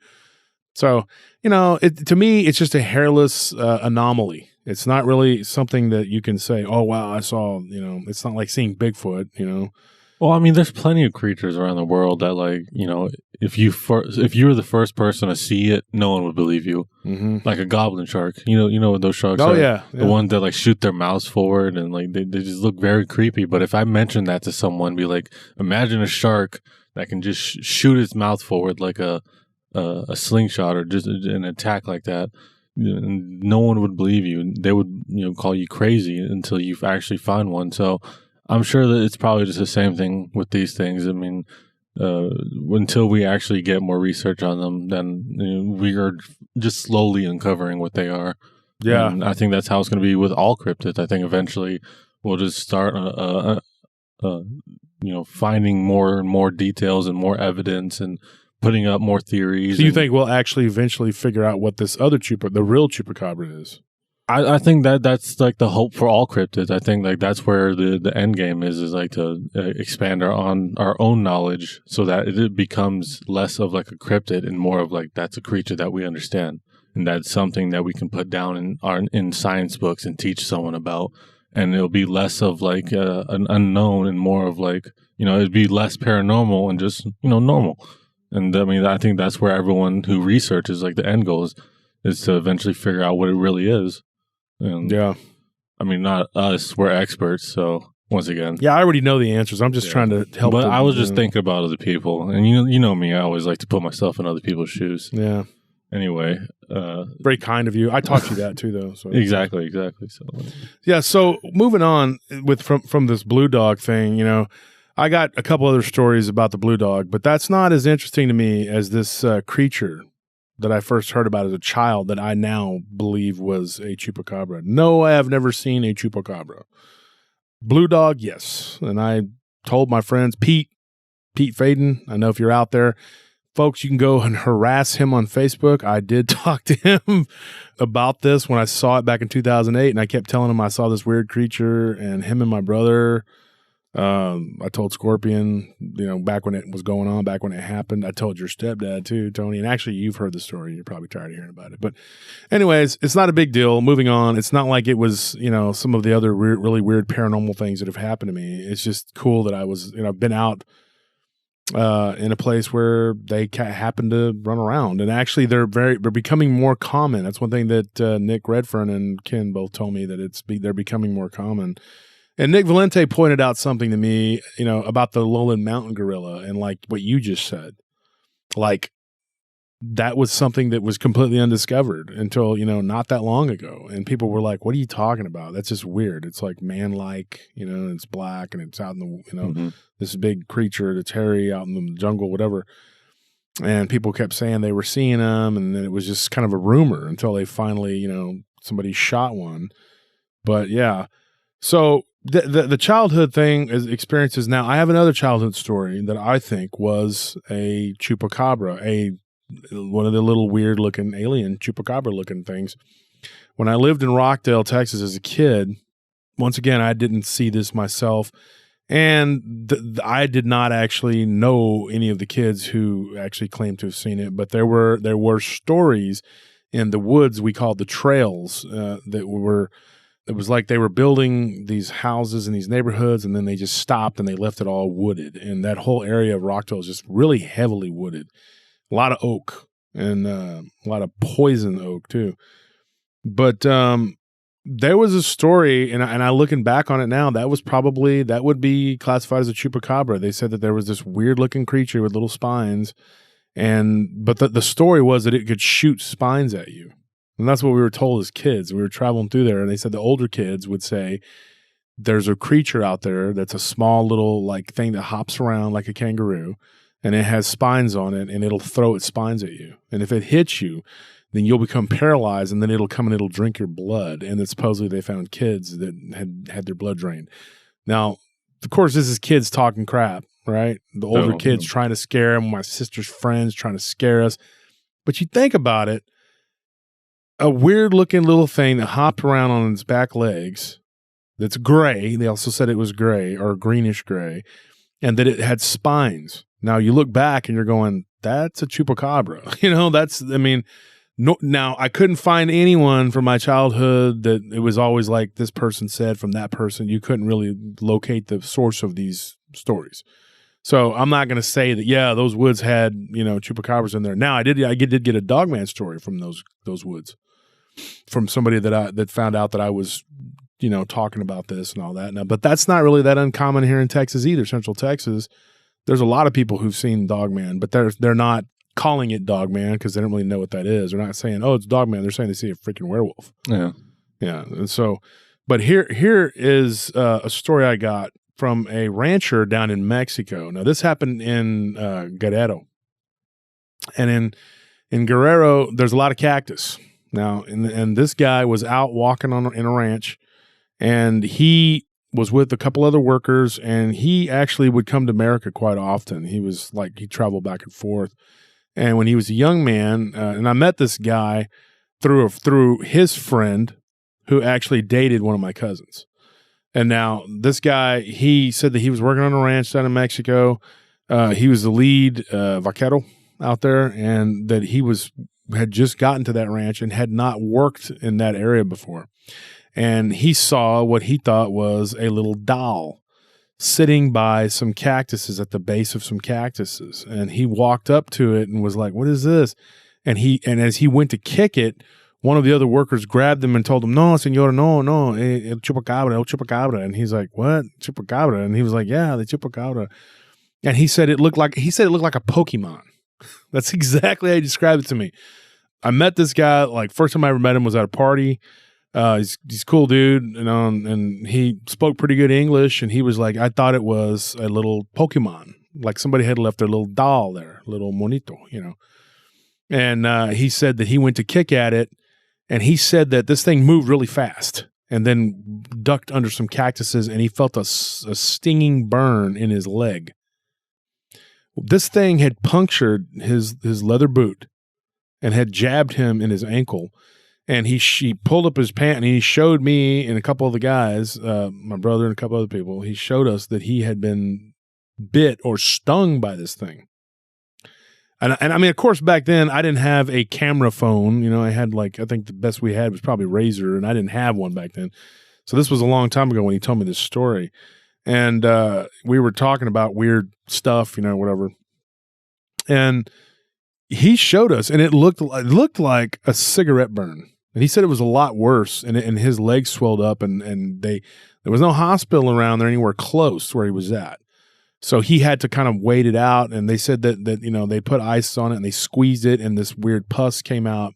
Speaker 1: So, to me, it's just a hairless anomaly. It's not really something that you can say, oh, wow, I saw, it's not like seeing Bigfoot,
Speaker 2: Well, I mean, there's plenty of creatures around the world that, if you were the first person to see it, no one would believe you.
Speaker 1: Mm-hmm.
Speaker 2: Like a goblin shark. You know what those sharks are?
Speaker 1: Oh, yeah.
Speaker 2: The ones that, shoot their mouths forward and, they just look very creepy. But if I mentioned that to someone, be like, imagine a shark that can just shoot its mouth forward like a slingshot or just an attack like that. No one would believe you. They would, call you crazy until you actually find one. So I'm sure that it's probably just the same thing with these things. I mean, until we actually get more research on them, then we are just slowly uncovering what they are.
Speaker 1: Yeah.
Speaker 2: And I think that's how it's going to be with all cryptids. I think eventually we'll just start, finding more and more details and more evidence and putting up more theories.
Speaker 1: So you think we'll actually eventually figure out what this other the real Chupacabra is?
Speaker 2: I think that's the hope for all cryptids. I think that's where the end game is to expand our own knowledge so that it becomes less of a cryptid and more of that's a creature that we understand, and that's something that we can put down in science books and teach someone about, and it'll be less of an unknown and more of it'd be less paranormal and just normal. And I mean, I think that's where everyone who researches the end goal is to eventually figure out what it really is. And,
Speaker 1: yeah.
Speaker 2: I mean, not us. We're experts. So once again.
Speaker 1: Yeah, I already know the answers. I'm just trying to help.
Speaker 2: But I was just thinking about other people. And you know me. I always like to put myself in other people's shoes.
Speaker 1: Yeah.
Speaker 2: Anyway.
Speaker 1: Very kind of you. I taught you that too, though. So.
Speaker 2: Exactly. So.
Speaker 1: Yeah. So moving on from this blue dog thing, I got a couple other stories about the blue dog, but that's not as interesting to me as this creature that I first heard about as a child that I now believe was a Chupacabra. No, I have never seen a Chupacabra. Blue dog, yes. And I told my friends, Pete Faden, I know if you're out there, folks, you can go and harass him on Facebook. I did talk to him about this when I saw it back in 2008, and I kept telling him I saw this weird creature, and him and my brother... I told Scorpion, back when it was going on, back when it happened. I told your stepdad too, Tony. And actually, you've heard the story. You're probably tired of hearing about it. But anyways, it's not a big deal. Moving on. It's not like it was, some of the other really weird paranormal things that have happened to me. It's just cool that I was, I've been out in a place where they happen to run around. And actually, they're becoming more common. That's one thing that Nick Redfern and Ken both told me, that they're becoming more common. And Nick Valente pointed out something to me, about the Lowland mountain gorilla, and what you just said, that was something that was completely undiscovered until, not that long ago. And people were like, what are you talking about? That's just weird. It's man-like, and it's black and it's out in the, this big creature that's hairy out in the jungle, whatever. And people kept saying they were seeing them. And then it was just kind of a rumor until they finally, somebody shot one. But yeah. So the childhood thing is experiences. Now, I have another childhood story that I think was a chupacabra, one of the little weird looking alien chupacabra looking things. When I lived in Rockdale, Texas as a kid, once again, I didn't see this myself. And I did not actually know any of the kids who actually claimed to have seen it, but there were stories in the woods we called the trails it was like they were building these houses in these neighborhoods, and then they just stopped and they left it all wooded. And that whole area of Rockdale is just really heavily wooded. A lot of oak and a lot of poison oak too. But there was a story, and I looking back on it now, that would be classified as a chupacabra. They said that there was this weird looking creature with little spines, but the story was that it could shoot spines at you. And that's what we were told as kids. We were traveling through there, and they said the older kids would say, there's a creature out there that's a small little like thing that hops around like a kangaroo, and it has spines on it, and it'll throw its spines at you. And if it hits you, then you'll become paralyzed, and then it'll come and it'll drink your blood. And then supposedly they found kids that had their blood drained. Now, of course, this is kids talking crap, right? The older kids trying to scare them, my sister's friends trying to scare us. But you think about it, a weird-looking little thing that hopped around on its back legs that's gray. They also said it was gray or greenish gray, and that it had spines. Now, you look back and you're going, that's a chupacabra. Now, I couldn't find anyone from my childhood that it was always like this person said from that person. You couldn't really locate the source of these stories. So I'm not going to say that, yeah, those woods had, chupacabras in there. Now, I did get a Dogman story from those woods, from somebody that found out that I was, talking about this and all that. Now, but that's not really that uncommon here in Texas either, Central Texas. There's a lot of people who've seen Dogman, but they're not calling it Dogman because they don't really know what that is. They're not saying, oh, it's Dogman. They're saying they see a freaking werewolf.
Speaker 2: Yeah.
Speaker 1: Yeah. And so, but here is a story I got from a rancher down in Mexico. Now, this happened in Guerrero. And in Guerrero, there's a lot of cactus. Now, and this guy was out walking in a ranch, and he was with a couple other workers, and he actually would come to America quite often. He traveled back and forth. And when he was a young man, and I met this guy through his friend who actually dated one of my cousins. And now this guy, he said that he was working on a ranch down in Mexico. He was the lead vaquero out there, and that he had just gotten to that ranch and had not worked in that area before. And he saw what he thought was a little doll sitting by some cactuses at the base of some cactuses. And he walked up to it and was like, what is this? And as he went to kick it, one of the other workers grabbed him and told him, no, senor, no, el chupacabra. And he's like, what? Chupacabra? And he was like, yeah, the chupacabra. And he said it looked like a Pokemon. That's exactly how he described it to me. I met this guy, like, first time I ever met him was at a party. He's a cool dude, and he spoke pretty good English, and he was like, I thought it was a little Pokemon, like somebody had left their little doll there, little monito, And he said that he went to kick at it, and he said that this thing moved really fast and then ducked under some cactuses, and he felt a stinging burn in his leg. This thing had punctured his leather boot and had jabbed him in his ankle. And he pulled up his pant, and he showed me and a couple of the guys, my brother and a couple other people, he showed us that he had been bit or stung by this thing. And I mean, of course, back then I didn't have a camera phone. I had I think the best we had was probably Razor, and I didn't have one back then. So this was a long time ago when he told me this story. And we were talking about weird stuff, whatever. And he showed us, and it looked like a cigarette burn. And he said it was a lot worse, and his legs swelled up, and there was no hospital around there anywhere close to where he was at. So he had to kind of wait it out, and they said that they put ice on it, and they squeezed it, and this weird pus came out,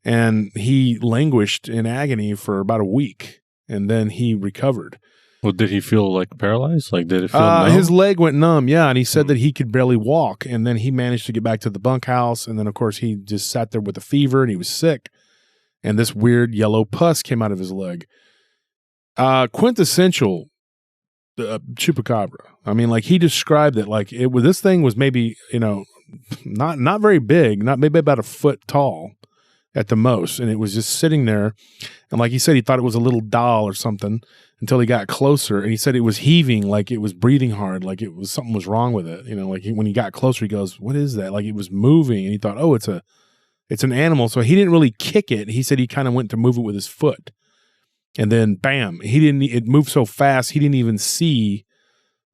Speaker 1: and he languished in agony for about a week, and then he recovered.
Speaker 2: Well, did he feel like paralyzed? Like, did it feel numb?
Speaker 1: His leg went numb, yeah, and he said that he could barely walk, and then he managed to get back to the bunkhouse, and then, of course, he just sat there with a fever, and he was sick, and this weird yellow pus came out of his leg. Quintessential Chupacabra. I mean, like he described it like this thing was maybe, not very big, not maybe about a foot tall at the most. And it was just sitting there. And like he said, he thought it was a little doll or something until he got closer. And he said it was heaving, like it was breathing hard, like it was something was wrong with it. Like when he got closer, he goes, "What is that?" Like it was moving. And he thought, "Oh, it's an animal." So he didn't really kick it. He said he kind of went to move it with his foot. And then bam, it moved so fast, he didn't even see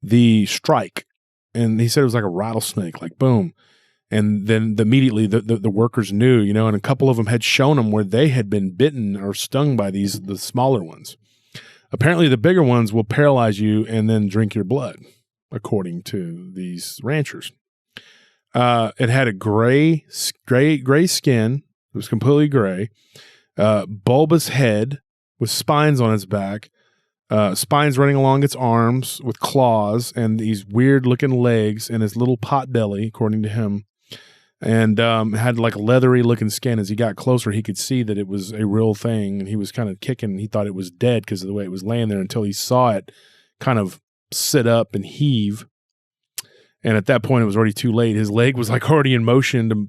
Speaker 1: the strike. And he said it was like a rattlesnake, like boom. And then immediately the workers knew, and a couple of them had shown them where they had been bitten or stung by the smaller ones. Apparently the bigger ones will paralyze you and then drink your blood, according to these ranchers. It had a gray skin. It was completely gray. Bulbous head with spines on its back, spines running along its arms with claws and these weird looking legs and his little pot belly, according to him. And had like a leathery looking skin. As he got closer, he could see that it was a real thing. And he was kind of kicking. He thought it was dead because of the way it was laying there until he saw it kind of sit up and heave. And at that point, it was already too late. His leg was like already in motion and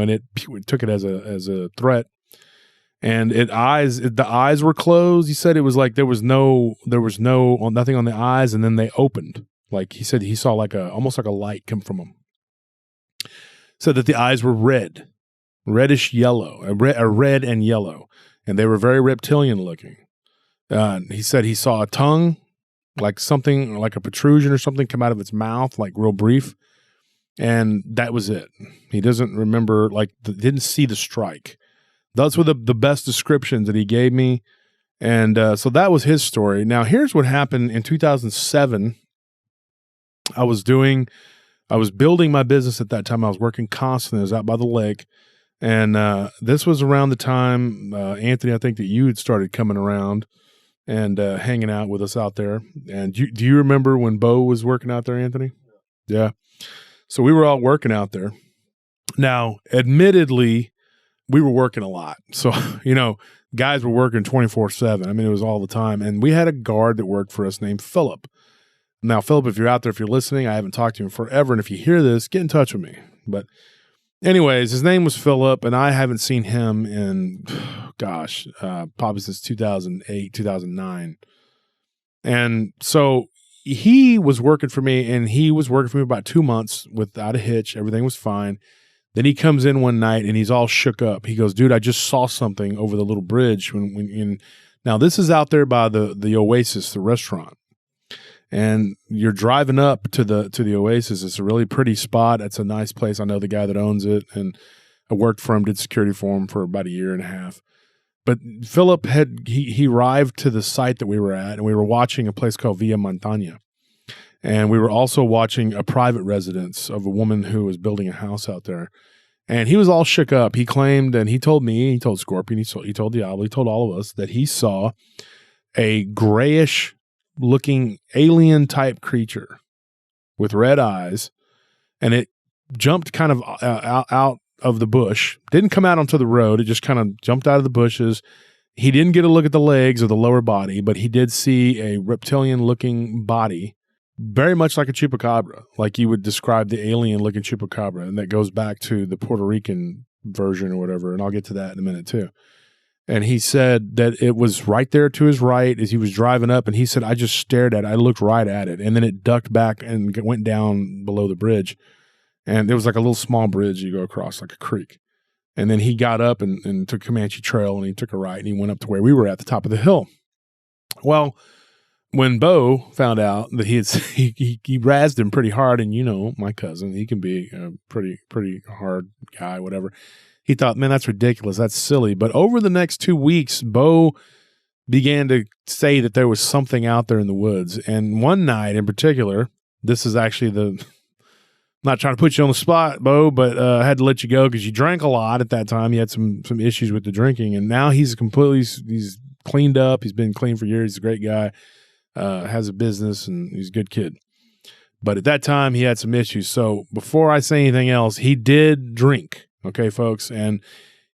Speaker 1: it took it as a threat. And the eyes were closed. He said it was like there was nothing on the eyes, and then they opened. Like he said, he saw almost like a light come from them. Said that the eyes were reddish yellow, red and yellow, and they were very reptilian looking. He said he saw a tongue, like something like a protrusion or something come out of its mouth, like real brief, and that was it. He doesn't remember, didn't see the strike. Those were the best descriptions that he gave me. And so that was his story. Now, here's what happened in 2007. I was building my business at that time. I was working constantly. I was out by the lake. And this was around the time, Anthony, I think that you had started coming around and hanging out with us out there. And do you remember when Bo was working out there, Anthony? Yeah. So we were all working out there. Now, admittedly, we were working a lot. So, guys were working 24/7. I mean, it was all the time. And we had a guard that worked for us named Philip. Now, Philip, if you're out there, if you're listening, I haven't talked to you in forever. And if you hear this, get in touch with me. But anyways, his name was Philip, and I haven't seen him in, probably since 2008, 2009. And so he was working for me, and he was working for me about 2 months without a hitch. Everything was fine. Then he comes in one night and he's all shook up. He goes, "Dude, I just saw something over the little bridge." Now this is out there by the Oasis, the restaurant, and you're driving up to the Oasis. It's a really pretty spot. It's a nice place. I know the guy that owns it, and I worked for him, did security for him for about a year and a half. But Philip he arrived to the site that we were at, and we were watching a place called Via Montana. And we were also watching a private residence of a woman who was building a house out there. And he was all shook up. He claimed, and he told me, he told Scorpion, he told Diablo, he told all of us that he saw a grayish looking alien type creature with red eyes. And it jumped kind of out of the bush. Didn't come out onto the road. It just kind of jumped out of the bushes. He didn't get a look at the legs or the lower body, but he did see a reptilian looking body. Very much like a chupacabra, like you would describe the alien-looking chupacabra, and that goes back to the Puerto Rican version or whatever, and I'll get to that in a minute too. And he said that it was right there to his right as he was driving up, and he said, "I just stared at it. I looked right at it, and then it ducked back and went down below the bridge, and there was like a little small bridge you go across, like a creek. And then he got up and took Comanche Trail, and he took a right, and he went up to where we were at the top of the hill. Well, when Bo found out that he razzed him pretty hard, and my cousin, he can be a pretty hard guy, whatever. He thought, man, that's ridiculous. That's silly. But over the next 2 weeks, Bo began to say that there was something out there in the woods. And one night in particular, this is actually I'm not trying to put you on the spot, Bo, but I had to let you go because you drank a lot at that time. You had some issues with the drinking, and now he's cleaned up. He's been clean for years. He's a great guy. Has a business, and he's a good kid. But at that time, he had some issues. So before I say anything else, he did drink, okay, folks? And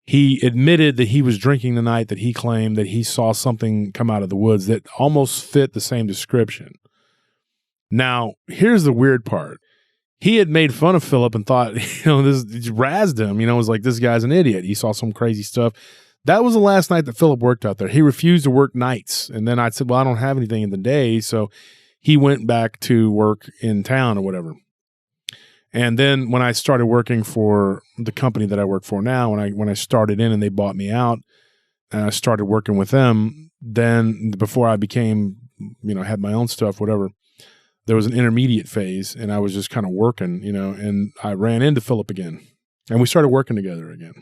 Speaker 1: he admitted that he was drinking the night that he claimed that he saw something come out of the woods that almost fit the same description. Now, here's the weird part. He had made fun of Philip and thought, this razzed him, was like, this guy's an idiot. He saw some crazy stuff. That was the last night that Philip worked out there. He refused to work nights. And then I said, well, I don't have anything in the day. So he went back to work in town or whatever. And then when I started working for the company that I work for now, when I started in and they bought me out and I started working with them, then before I became, had my own stuff, whatever, there was an intermediate phase and I was just kind of working, and I ran into Philip again and we started working together again.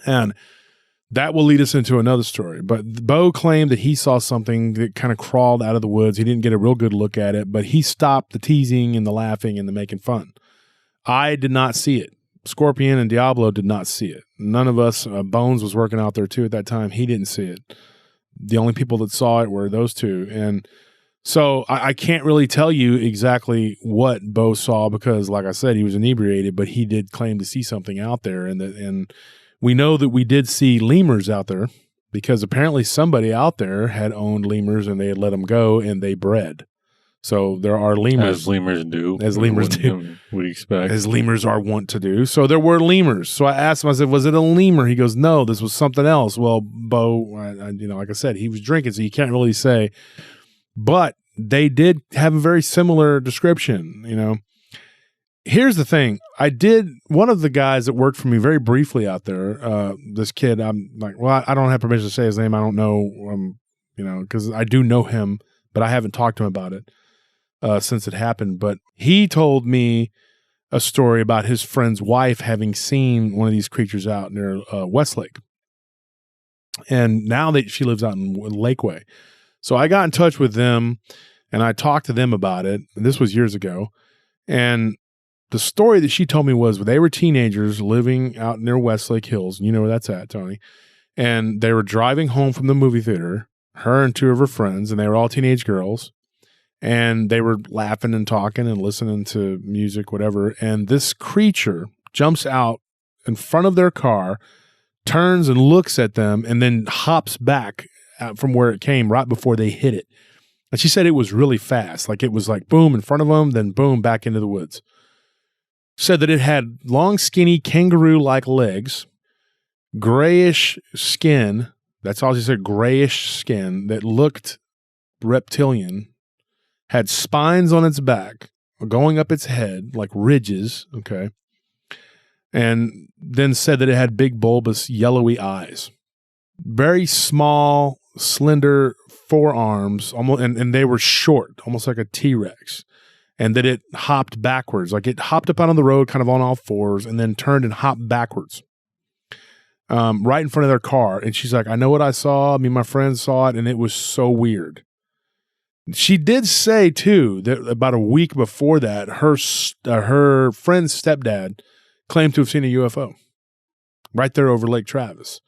Speaker 1: And that will lead us into another story. But Bo claimed that he saw something that kind of crawled out of the woods. He didn't get a real good look at it, but he stopped the teasing and the laughing and the making fun. I did not see it. Scorpion and Diablo did not see it. None of us, Bones was working out there too at that time. He didn't see it. The only people that saw it were those two. And so I can't really tell you exactly what Bo saw because, like I said, he was inebriated, but he did claim to see something out there. And we know that we did see lemurs out there because apparently somebody out there had owned lemurs and they had let them go and they bred. So there are lemurs.
Speaker 2: As lemurs do.
Speaker 1: As lemurs do.
Speaker 2: We expect.
Speaker 1: As lemurs are wont to do. So there were lemurs. So I asked him, I said, was it a lemur? He goes, no, this was something else. Well, Bo, like I said, he was drinking, so you can't really say. But they did have a very similar description, Here's the thing. One of the guys that worked for me very briefly out there, this kid, I'm like, well, I don't have permission to say his name. I don't know, because I do know him, but I haven't talked to him about it since it happened. But he told me a story about his friend's wife having seen one of these creatures out near Westlake. And now that she lives out in Lakeway. So I got in touch with them and I talked to them about it. And this was years ago. And the story that she told me was they were teenagers living out near Westlake Hills. You know where that's at, Tony. And they were driving home from the movie theater, her and two of her friends, and they were all teenage girls. And they were laughing and talking and listening to music, whatever. And this creature jumps out in front of their car, turns and looks at them, and then hops back from where it came right before they hit it. And she said it was really fast. Like it was like boom in front of them, then boom back into the woods. Said that it had long, skinny, kangaroo-like legs, grayish skin. That's all she said, grayish skin that looked reptilian, had spines on its back, going up its head, like ridges, okay? And then said that it had big, bulbous, yellowy eyes. Very small, slender forearms, almost, and they were short, almost like a T-Rex. And that it hopped backwards, like it hopped up out on the road kind of on all fours and then turned and hopped backwards right in front of their car. And she's like, I know what I saw. Me and my friends saw it, and it was so weird. She did say, too, that about a week before that, her friend's stepdad claimed to have seen a UFO right there over Lake Travis.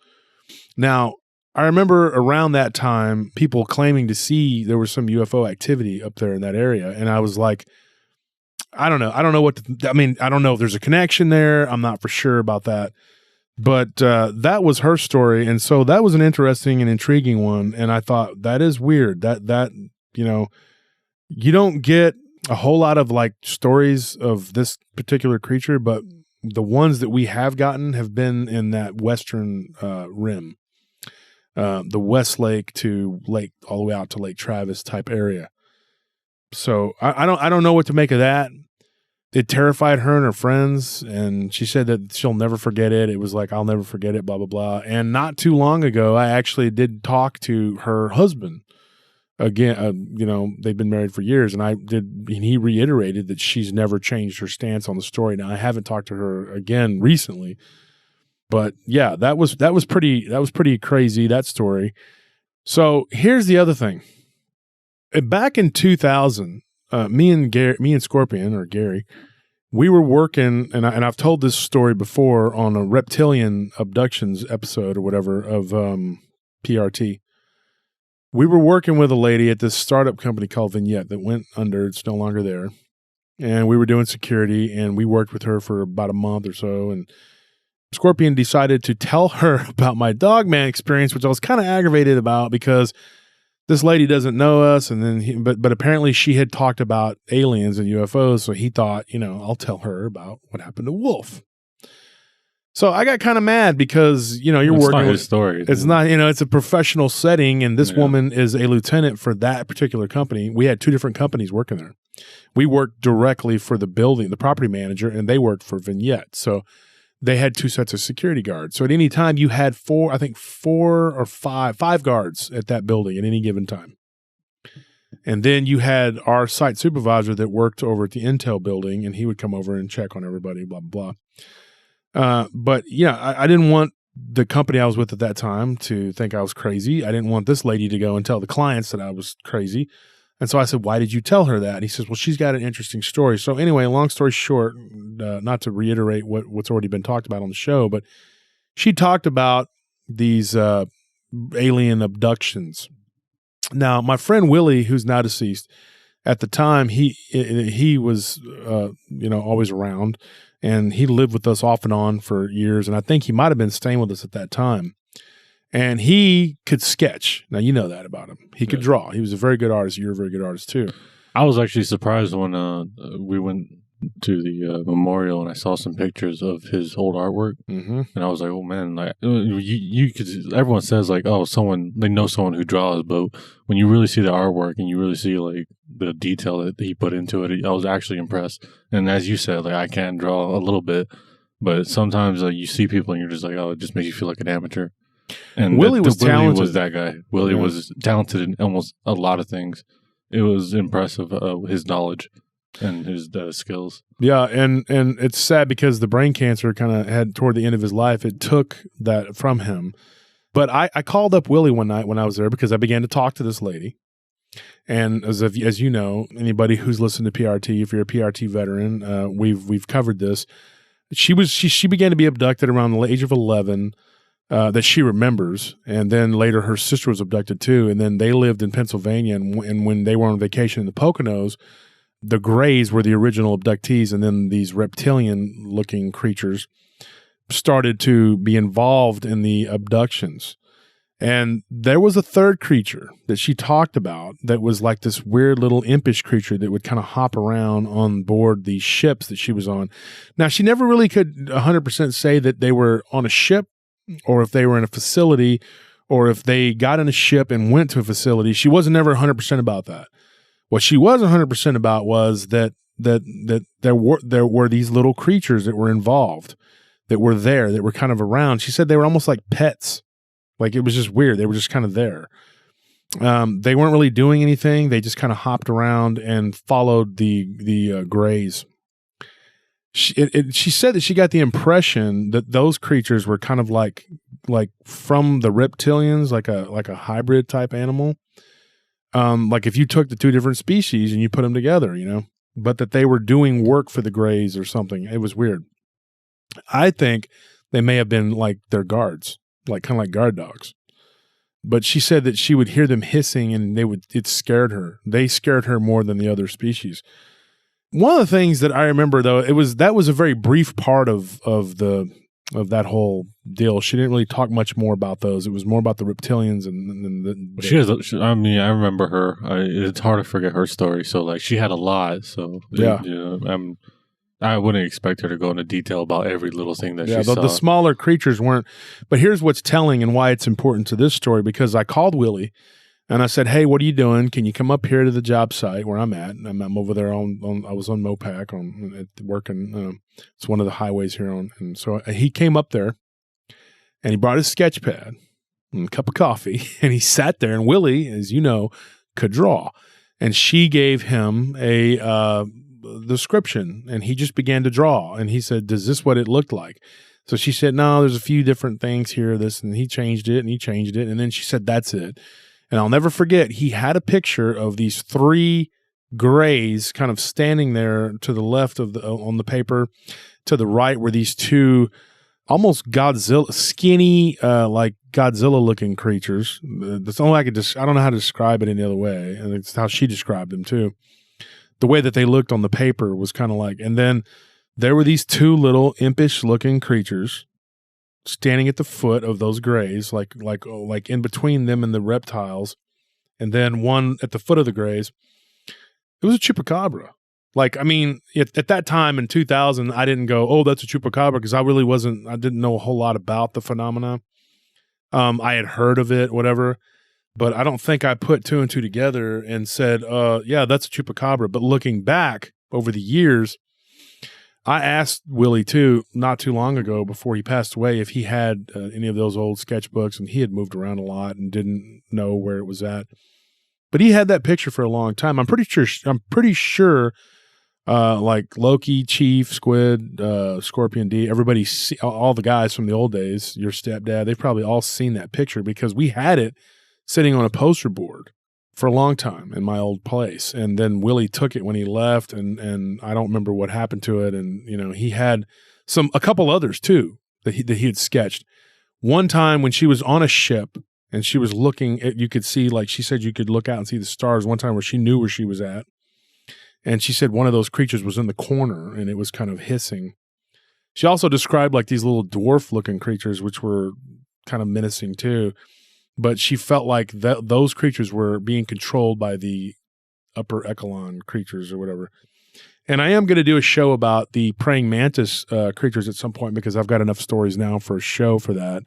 Speaker 1: Now, I remember around that time, people claiming to see there was some UFO activity up there in that area. And I was like, I don't know. I don't know I don't know if there's a connection there. I'm not for sure about that. But that was her story. And so that was an interesting and intriguing one. And I thought, that is weird. That you don't get a whole lot of like stories of this particular creature, but the ones that we have gotten have been in that western rim. The Westlake to Lake, all the way out to Lake Travis type area. So I don't know what to make of that. It terrified her and her friends, and she said that she'll never forget it. It was like, I'll never forget it, blah, blah, blah. And not too long ago, I actually did talk to her husband again. They've been married for years, and he reiterated that she's never changed her stance on the story. Now, I haven't talked to her again recently. But yeah, that was pretty crazy, that story. So here's the other thing. Back in 2000, me and Scorpion, or Gary, we were working, and I've told this story before on a reptilian abductions episode or whatever of PRT. We were working with a lady at this startup company called Vignette that went under. It's no longer there. And we were doing security, and we worked with her for about a month or so, and Scorpion decided to tell her about my dogman experience, which I was kind of aggravated about because this lady doesn't know us. And then, but apparently she had talked about aliens and UFOs. So he thought, I'll tell her about what happened to Wolf. So I got kind of mad because, you're
Speaker 2: it's
Speaker 1: working
Speaker 2: not
Speaker 1: with
Speaker 2: his story.
Speaker 1: It's not, it's a professional setting. And this woman is a lieutenant for that particular company. We had two different companies working there. We worked directly for the building, the property manager, and they worked for Vignette. So they had two sets of security guards. So at any time you had four or five guards at that building at any given time. And then you had our site supervisor that worked over at the Intel building, and he would come over and check on everybody, blah, blah, blah. But yeah, I didn't want the company I was with at that time to think I was crazy. I didn't want this lady to go and tell the clients that I was crazy. And so I said, why did you tell her that? And he says, well, she's got an interesting story. So anyway, long story short, not to reiterate what's already been talked about on the show, but she talked about these alien abductions. Now, my friend Willie, who's now deceased, at the time, he was, always around, and he lived with us off and on for years. And I think he might have been staying with us at that time. And he could sketch. Now, you know that about him. He could draw. He was a very good artist. You're a very good artist, too.
Speaker 2: I was actually surprised when we went to the memorial and I saw some pictures of his old artwork. Mm-hmm. And I was like, oh, man. Like, you could. Everyone says, like, oh, they know someone who draws. But when you really see the artwork and you really see, like, the detail that he put into it, I was actually impressed. And as you said, like, I can draw a little bit. But sometimes you see people and you're just like, oh, it just makes you feel like an amateur. And
Speaker 1: Willie was talented.
Speaker 2: Willie was that guy. Willie was talented in almost a lot of things. It was impressive, his knowledge and his skills. Yeah,
Speaker 1: and it's sad because the brain cancer kind of had toward the end of his life. It took that from him. But I called up Willie one night when I was there because I began to talk to this lady. And as you know, anybody who's listened to PRT, if you're a PRT veteran, we've covered this. She began to be abducted around the age of 11. That she remembers, and then later her sister was abducted too, and then they lived in Pennsylvania, and when they were on vacation in the Poconos, the Greys were the original abductees, and then these reptilian-looking creatures started to be involved in the abductions. And there was a third creature that she talked about that was like this weird little impish creature that would kind of hop around on board these ships that she was on. Now, she never really could 100% say that they were on a ship, or if they were in a facility, or if they got in a ship and went to a facility. She wasn't never 100% about that. What she was 100% about was that there were these little creatures that were involved, that were there, that were kind of around. She said they were almost like pets. Like, it was just weird. They were just kind of there. They weren't really doing anything. They just kind of hopped around and followed the Greys. She said that she got the impression that those creatures were kind of like from the reptilians, like a hybrid type animal. Like if you took the two different species and you put them together, but that they were doing work for the Greys or something. It was weird. I think they may have been like their guards, kind of like guard dogs. But she said that she would hear them hissing and it scared her. They scared her more than the other species. One of the things that I remember, though, that was a very brief part of that whole deal. She didn't really talk much more about those. It was more about the reptilians
Speaker 2: I remember her. It's hard to forget her story. So, like, she had a lot. So,
Speaker 1: yeah.
Speaker 2: I wouldn't expect her to go into detail about every little thing that she saw.
Speaker 1: The smaller creatures weren't. But here's what's telling and why it's important to this story, because I called Willie. And I said, hey, what are you doing? Can you come up here to the job site where I'm at? And I'm over there I was on Mopac working. It's one of the highways here and so he came up there and he brought his sketch pad and a cup of coffee and he sat there, and Willie, as you know, could draw. And she gave him a description and he just began to draw. And he said, is this what it looked like? So she said, no, there's a few different things here, and he changed it. And then she said, that's it. And I'll never forget, he had a picture of these three Greys kind of standing there to the left on the paper. To the right were these two almost skinny, like Godzilla-looking creatures. That's only I don't know how to describe it any other way. And it's how she described them too. The way that they looked on the paper was kind of like, and then there were these two little impish-looking creatures standing at the foot of those grays, like in between them and the reptiles, and then one at the foot of the grays. It was a chupacabra. Like, I mean, at that time in 2000, I didn't go, oh, that's a chupacabra, because I didn't know a whole lot about the phenomena. I had heard of it, whatever, but I don't think I put two and two together and said, yeah, that's a chupacabra. But looking back over the years, I asked Willie too, not too long ago before he passed away, if he had any of those old sketchbooks, and he had moved around a lot and didn't know where it was at. But he had that picture for a long time. I'm pretty sure, like Loki, Chief, Squid, Scorpion D, everybody, all the guys from the old days, your stepdad, they've probably all seen that picture, because we had it sitting on a poster board for a long time in my old place. And then Willie took it when he left, and I don't remember what happened to it. And, you know, he had a couple others too that he had sketched. One time when she was on a ship and she was looking at, you could see, like she said, you could look out and see the stars. One time where she knew where she was at. And she said one of those creatures was in the corner and it was kind of hissing. She also described like these little dwarf looking creatures, which were kind of menacing too. But she felt like those creatures were being controlled by the upper echelon creatures or whatever. And I am going to do a show about the praying mantis creatures at some point, because I've got enough stories now for a show for that.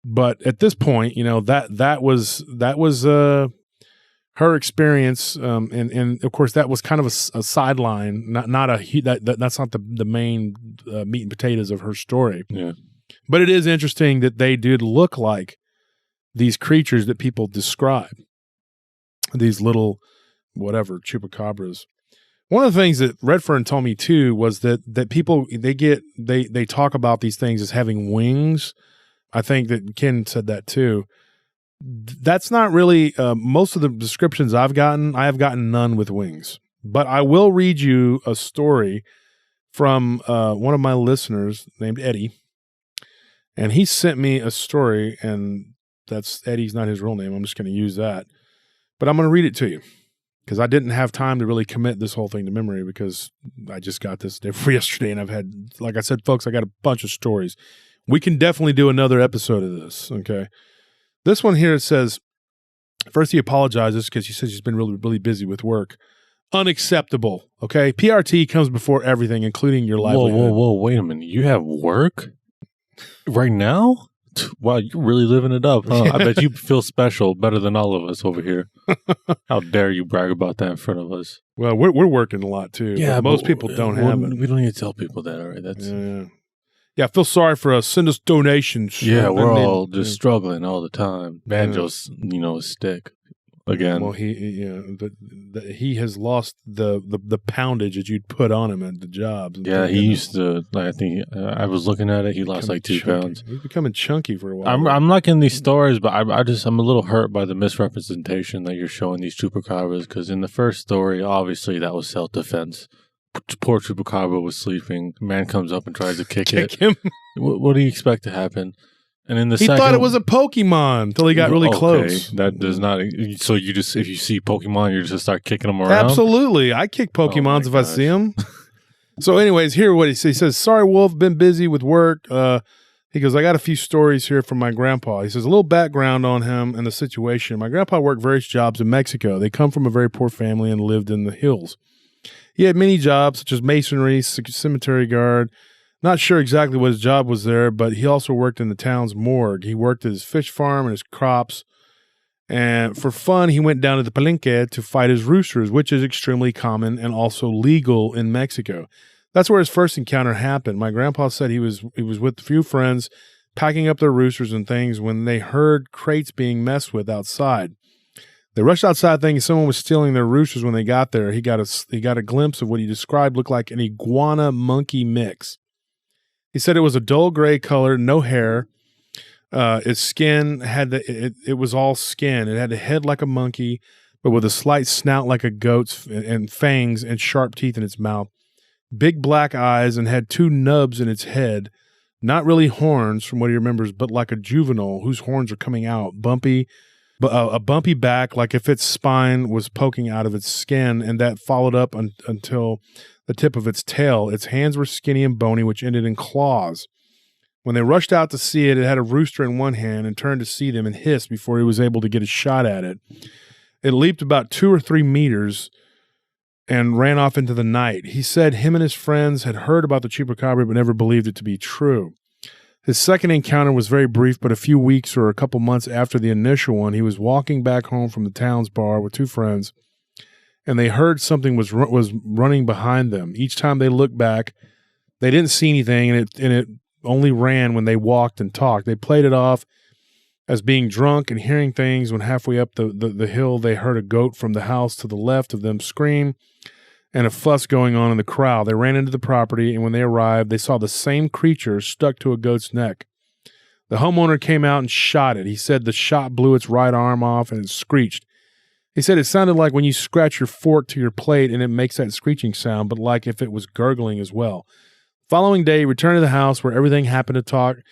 Speaker 1: But at this point, you know, that was her experience, and of course that was kind of a sideline, that's not the main meat and potatoes of her story.
Speaker 2: Yeah,
Speaker 1: but it is interesting that they did look like these creatures that people describe, these little whatever chupacabras. One of the things that Redfern told me too was that people they talk about these things as having wings. I think that Ken said that too. That's not really most of the descriptions I have gotten none with wings. But I will read you a story from one of my listeners named Eddie, and he sent me a story, and that's Eddie's not his real name. I'm just going to use that, but I'm going to read it to you because I didn't have time to really commit this whole thing to memory, because I just got this day for yesterday, and I've had, like I said, folks, I got a bunch of stories. We can definitely do another episode of this. Okay. This one here, it says, first he apologizes because he says he's been really, really busy with work. Unacceptable. Okay. PRT comes before everything, including your livelihood.
Speaker 2: Whoa. Wait a minute. You have work right now? Wow. You're really living it up, huh? I bet you feel special, better than all of us over here. How dare you brag about that in front of us?
Speaker 1: Well, we're working a lot too. Yeah. Most people don't have it.
Speaker 2: We don't need to tell people that. All right. That's
Speaker 1: Yeah, I feel sorry for us. Send us donations.
Speaker 2: Yeah, we're all just struggling all the time. Banjo's, a stick again.
Speaker 1: Well, he has lost the poundage that you'd put on him at the jobs.
Speaker 2: Yeah, he used to. I think I was looking at it. He lost like 2 pounds.
Speaker 1: He's becoming chunky for a while.
Speaker 2: I'm liking these stories, but I'm a little hurt by the misrepresentation that you're showing these chupacabras. Because in the first story, obviously that was self-defense. Poor Chupacabra was sleeping. Man comes up and tries to kick
Speaker 1: him.
Speaker 2: What do you expect to happen? And in the
Speaker 1: he thought it was a Pokemon until he got really close.
Speaker 2: That does not. So you just, if you see Pokemon, you just start kicking them around.
Speaker 1: Absolutely, I kick Pokemons if I see them. So, anyways, here what he says. He says, "Sorry, Wolf, been busy with work." He goes, "I got a few stories here from my grandpa." He says, "A little background on him and the situation. My grandpa worked various jobs in Mexico. They come from a very poor family and lived in the hills. He had many jobs, such as masonry, cemetery guard. Not sure exactly what his job was there, but he also worked in the town's morgue. He worked at his fish farm and his crops. And for fun, he went down to the Palenque to fight his roosters, which is extremely common and also legal in Mexico. That's where his first encounter happened. My grandpa said he was with a few friends packing up their roosters and things when they heard crates being messed with outside. They rushed outside thinking someone was stealing their roosters. When they got there, he got a glimpse of what he described looked like an iguana-monkey mix. He said it was a dull gray color, no hair. Its skin it was all skin. It had a head like a monkey, but with a slight snout like a goat's, and fangs and sharp teeth in its mouth. Big black eyes, and had 2 nubs in its head. Not really horns from what he remembers, but like a juvenile whose horns are coming out. A bumpy back, like if its spine was poking out of its skin, and that followed up until the tip of its tail. Its hands were skinny and bony, which ended in claws. When they rushed out to see it, it had a rooster in one hand and turned to see them and hissed before he was able to get a shot at it. It leaped about 2 or 3 meters and ran off into the night. He said him and his friends had heard about the Chupacabra but never believed it to be true. His second encounter was very brief, but a few weeks or a couple months after the initial one, he was walking back home from the town's bar with 2 friends, and they heard something was running behind them. Each time they looked back, they didn't see anything, and it only ran when they walked and talked. They played it off as being drunk and hearing things. When halfway up the hill, they heard a goat from the house to the left of them scream and a fuss going on in the crowd. They ran into the property, and when they arrived, they saw the same creature stuck to a goat's neck. The homeowner came out and shot it. He said the shot blew its right arm off and it screeched. He said it sounded like when you scratch your fork to your plate and it makes that screeching sound, but like if it was gurgling as well. Following day, he returned to the house where everything happened to talk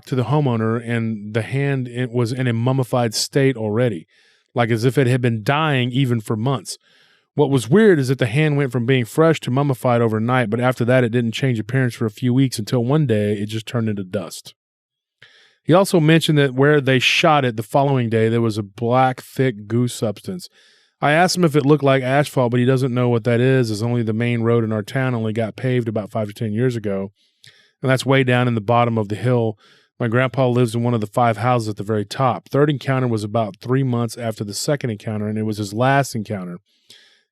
Speaker 1: to the homeowner, and the hand was in a mummified state already, like as if it had been dying even for months. What was weird is that the hand went from being fresh to mummified overnight, but after that it didn't change appearance for a few weeks until one day it just turned into dust. He also mentioned that where they shot it the following day, there was a black, thick goo substance. I asked him if it looked like asphalt, but he doesn't know what that is, as only the main road in our town only got paved about 5 to 10 years ago, and that's way down in the bottom of the hill. My grandpa lives in one of the 5 houses at the very top. Third encounter was about 3 months after the second encounter, and it was his last encounter.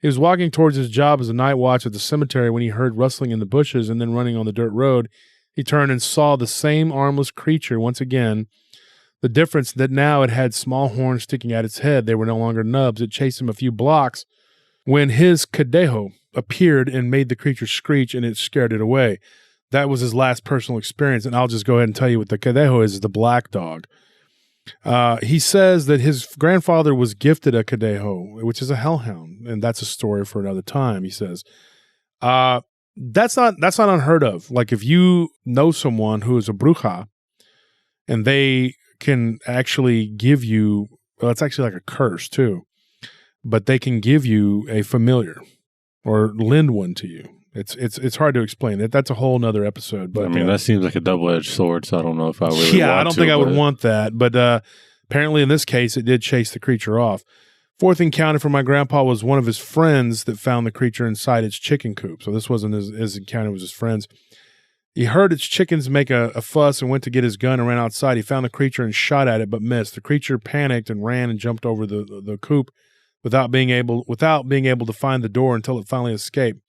Speaker 1: He was walking towards his job as a night watch at the cemetery when he heard rustling in the bushes, and then running on the dirt road, he turned and saw the same armless creature once again. The difference that now it had small horns sticking out its head. They were no longer nubs. It chased him a few blocks when his cadejo appeared and made the creature screech, and it scared it away. That was his last personal experience, and I'll just go ahead and tell you what the cadejo is the black dog. He says that his grandfather was gifted a cadejo, which is a hellhound, and that's a story for another time, he says. That's not unheard of. Like if you know someone who is a bruja, and they can actually give you, well, it's actually like a curse too, but they can give you a familiar or lend one to you. It's hard to explain. That's a whole nother episode. But
Speaker 2: I mean, that seems like a double-edged sword, so I don't know if I really want to.
Speaker 1: Yeah, I don't think I would want that. But apparently in this case, it did chase the creature off. Fourth encounter for my grandpa was one of his friends that found the creature inside its chicken coop. So this wasn't his encounter, it was his friend's. He heard its chickens make a fuss and went to get his gun and ran outside. He found the creature and shot at it, but missed. The creature panicked and ran and jumped over the coop without being able to find the door until it finally escaped.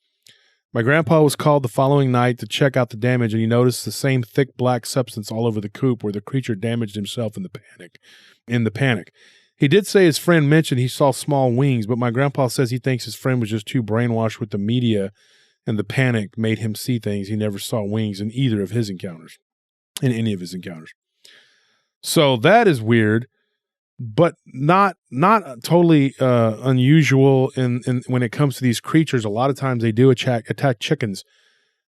Speaker 1: My grandpa was called the following night to check out the damage, and he noticed the same thick black substance all over the coop where the creature damaged himself in the panic. He did say his friend mentioned he saw small wings, but my grandpa says he thinks his friend was just too brainwashed with the media, and the panic made him see things. He never saw wings in any of his encounters. So that is weird, but not totally unusual in when it comes to these creatures. A lot of times they do attack chickens.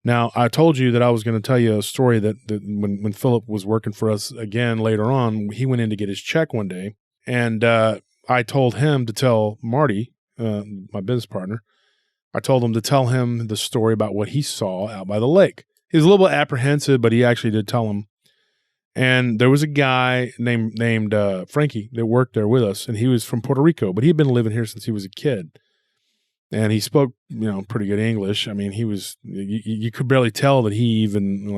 Speaker 1: Now, I told you that I was going to tell you a story that when Philip was working for us again later on, he went in to get his check one day, and I told him to tell Marty, my business partner, I told him to tell him the story about what he saw out by the lake. He was a little bit apprehensive, but he actually did tell him. And there was a guy named Frankie that worked there with us, and he was from Puerto Rico, but he had been living here since he was a kid. And he spoke, pretty good English. I mean, he was, you could barely tell that he even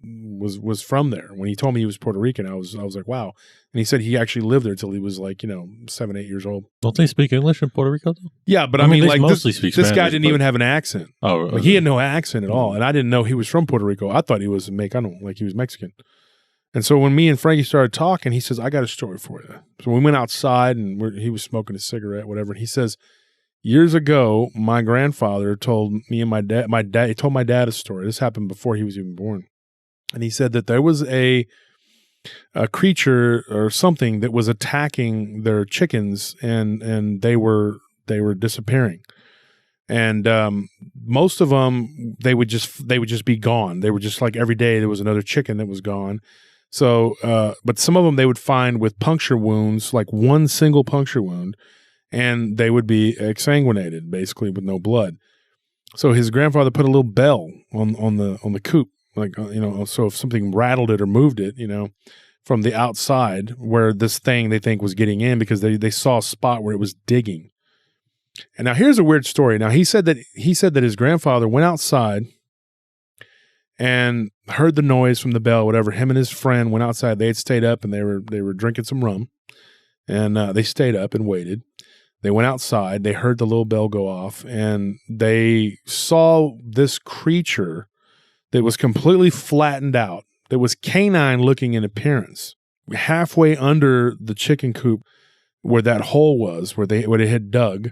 Speaker 1: was from there. When he told me he was Puerto Rican, I was like, wow. And he said he actually lived there till he was 7, 8 years old.
Speaker 2: Don't they speak English in Puerto Rico though?
Speaker 1: Yeah, but I mean
Speaker 2: mostly speak Spanish,
Speaker 1: this guy didn't even have an accent.
Speaker 2: Oh, really?
Speaker 1: He had no accent at all. And I didn't know he was from Puerto Rico. I thought he was he was Mexican. And so when me and Frankie started talking, he says, I got a story for you. So we went outside and he was smoking a cigarette, whatever. And he says, years ago, my grandfather told me and he told my dad a story. This happened before he was even born. And he said that there was a creature or something that was attacking their chickens, and they were disappearing. And most of them, they would just be gone. They were just like every day there was another chicken that was gone. So, but some of them they would find with puncture wounds, like one single puncture wound, and they would be exsanguinated, basically with no blood. So his grandfather put a little bell on the coop, so if something rattled it or moved it, from the outside where this thing they think was getting in, because they saw a spot where it was digging. And now here's a weird story. Now he said that his grandfather went outside and heard the noise from the bell, whatever. Him and his friend went outside. They had stayed up and they were drinking some rum, and they stayed up and waited. They went outside. They heard the little bell go off, and they saw this creature that was completely flattened out, that was canine looking in appearance, halfway under the chicken coop where that hole was, where it had dug.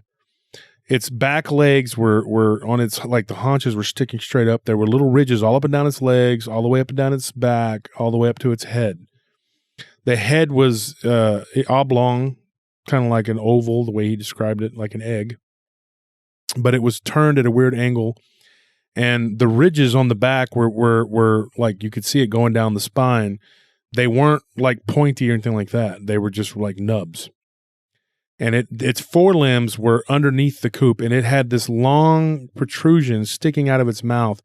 Speaker 1: Its back legs were on its, like the haunches were sticking straight up. There were little ridges all up and down its legs, all the way up and down its back, all the way up to its head. The head was oblong, kind of like an oval, the way he described it, like an egg. But it was turned at a weird angle. And the ridges on the back were like, you could see it going down the spine. They weren't like pointy or anything like that. They were just like nubs. And its forelimbs were underneath the coop, and it had this long protrusion sticking out of its mouth,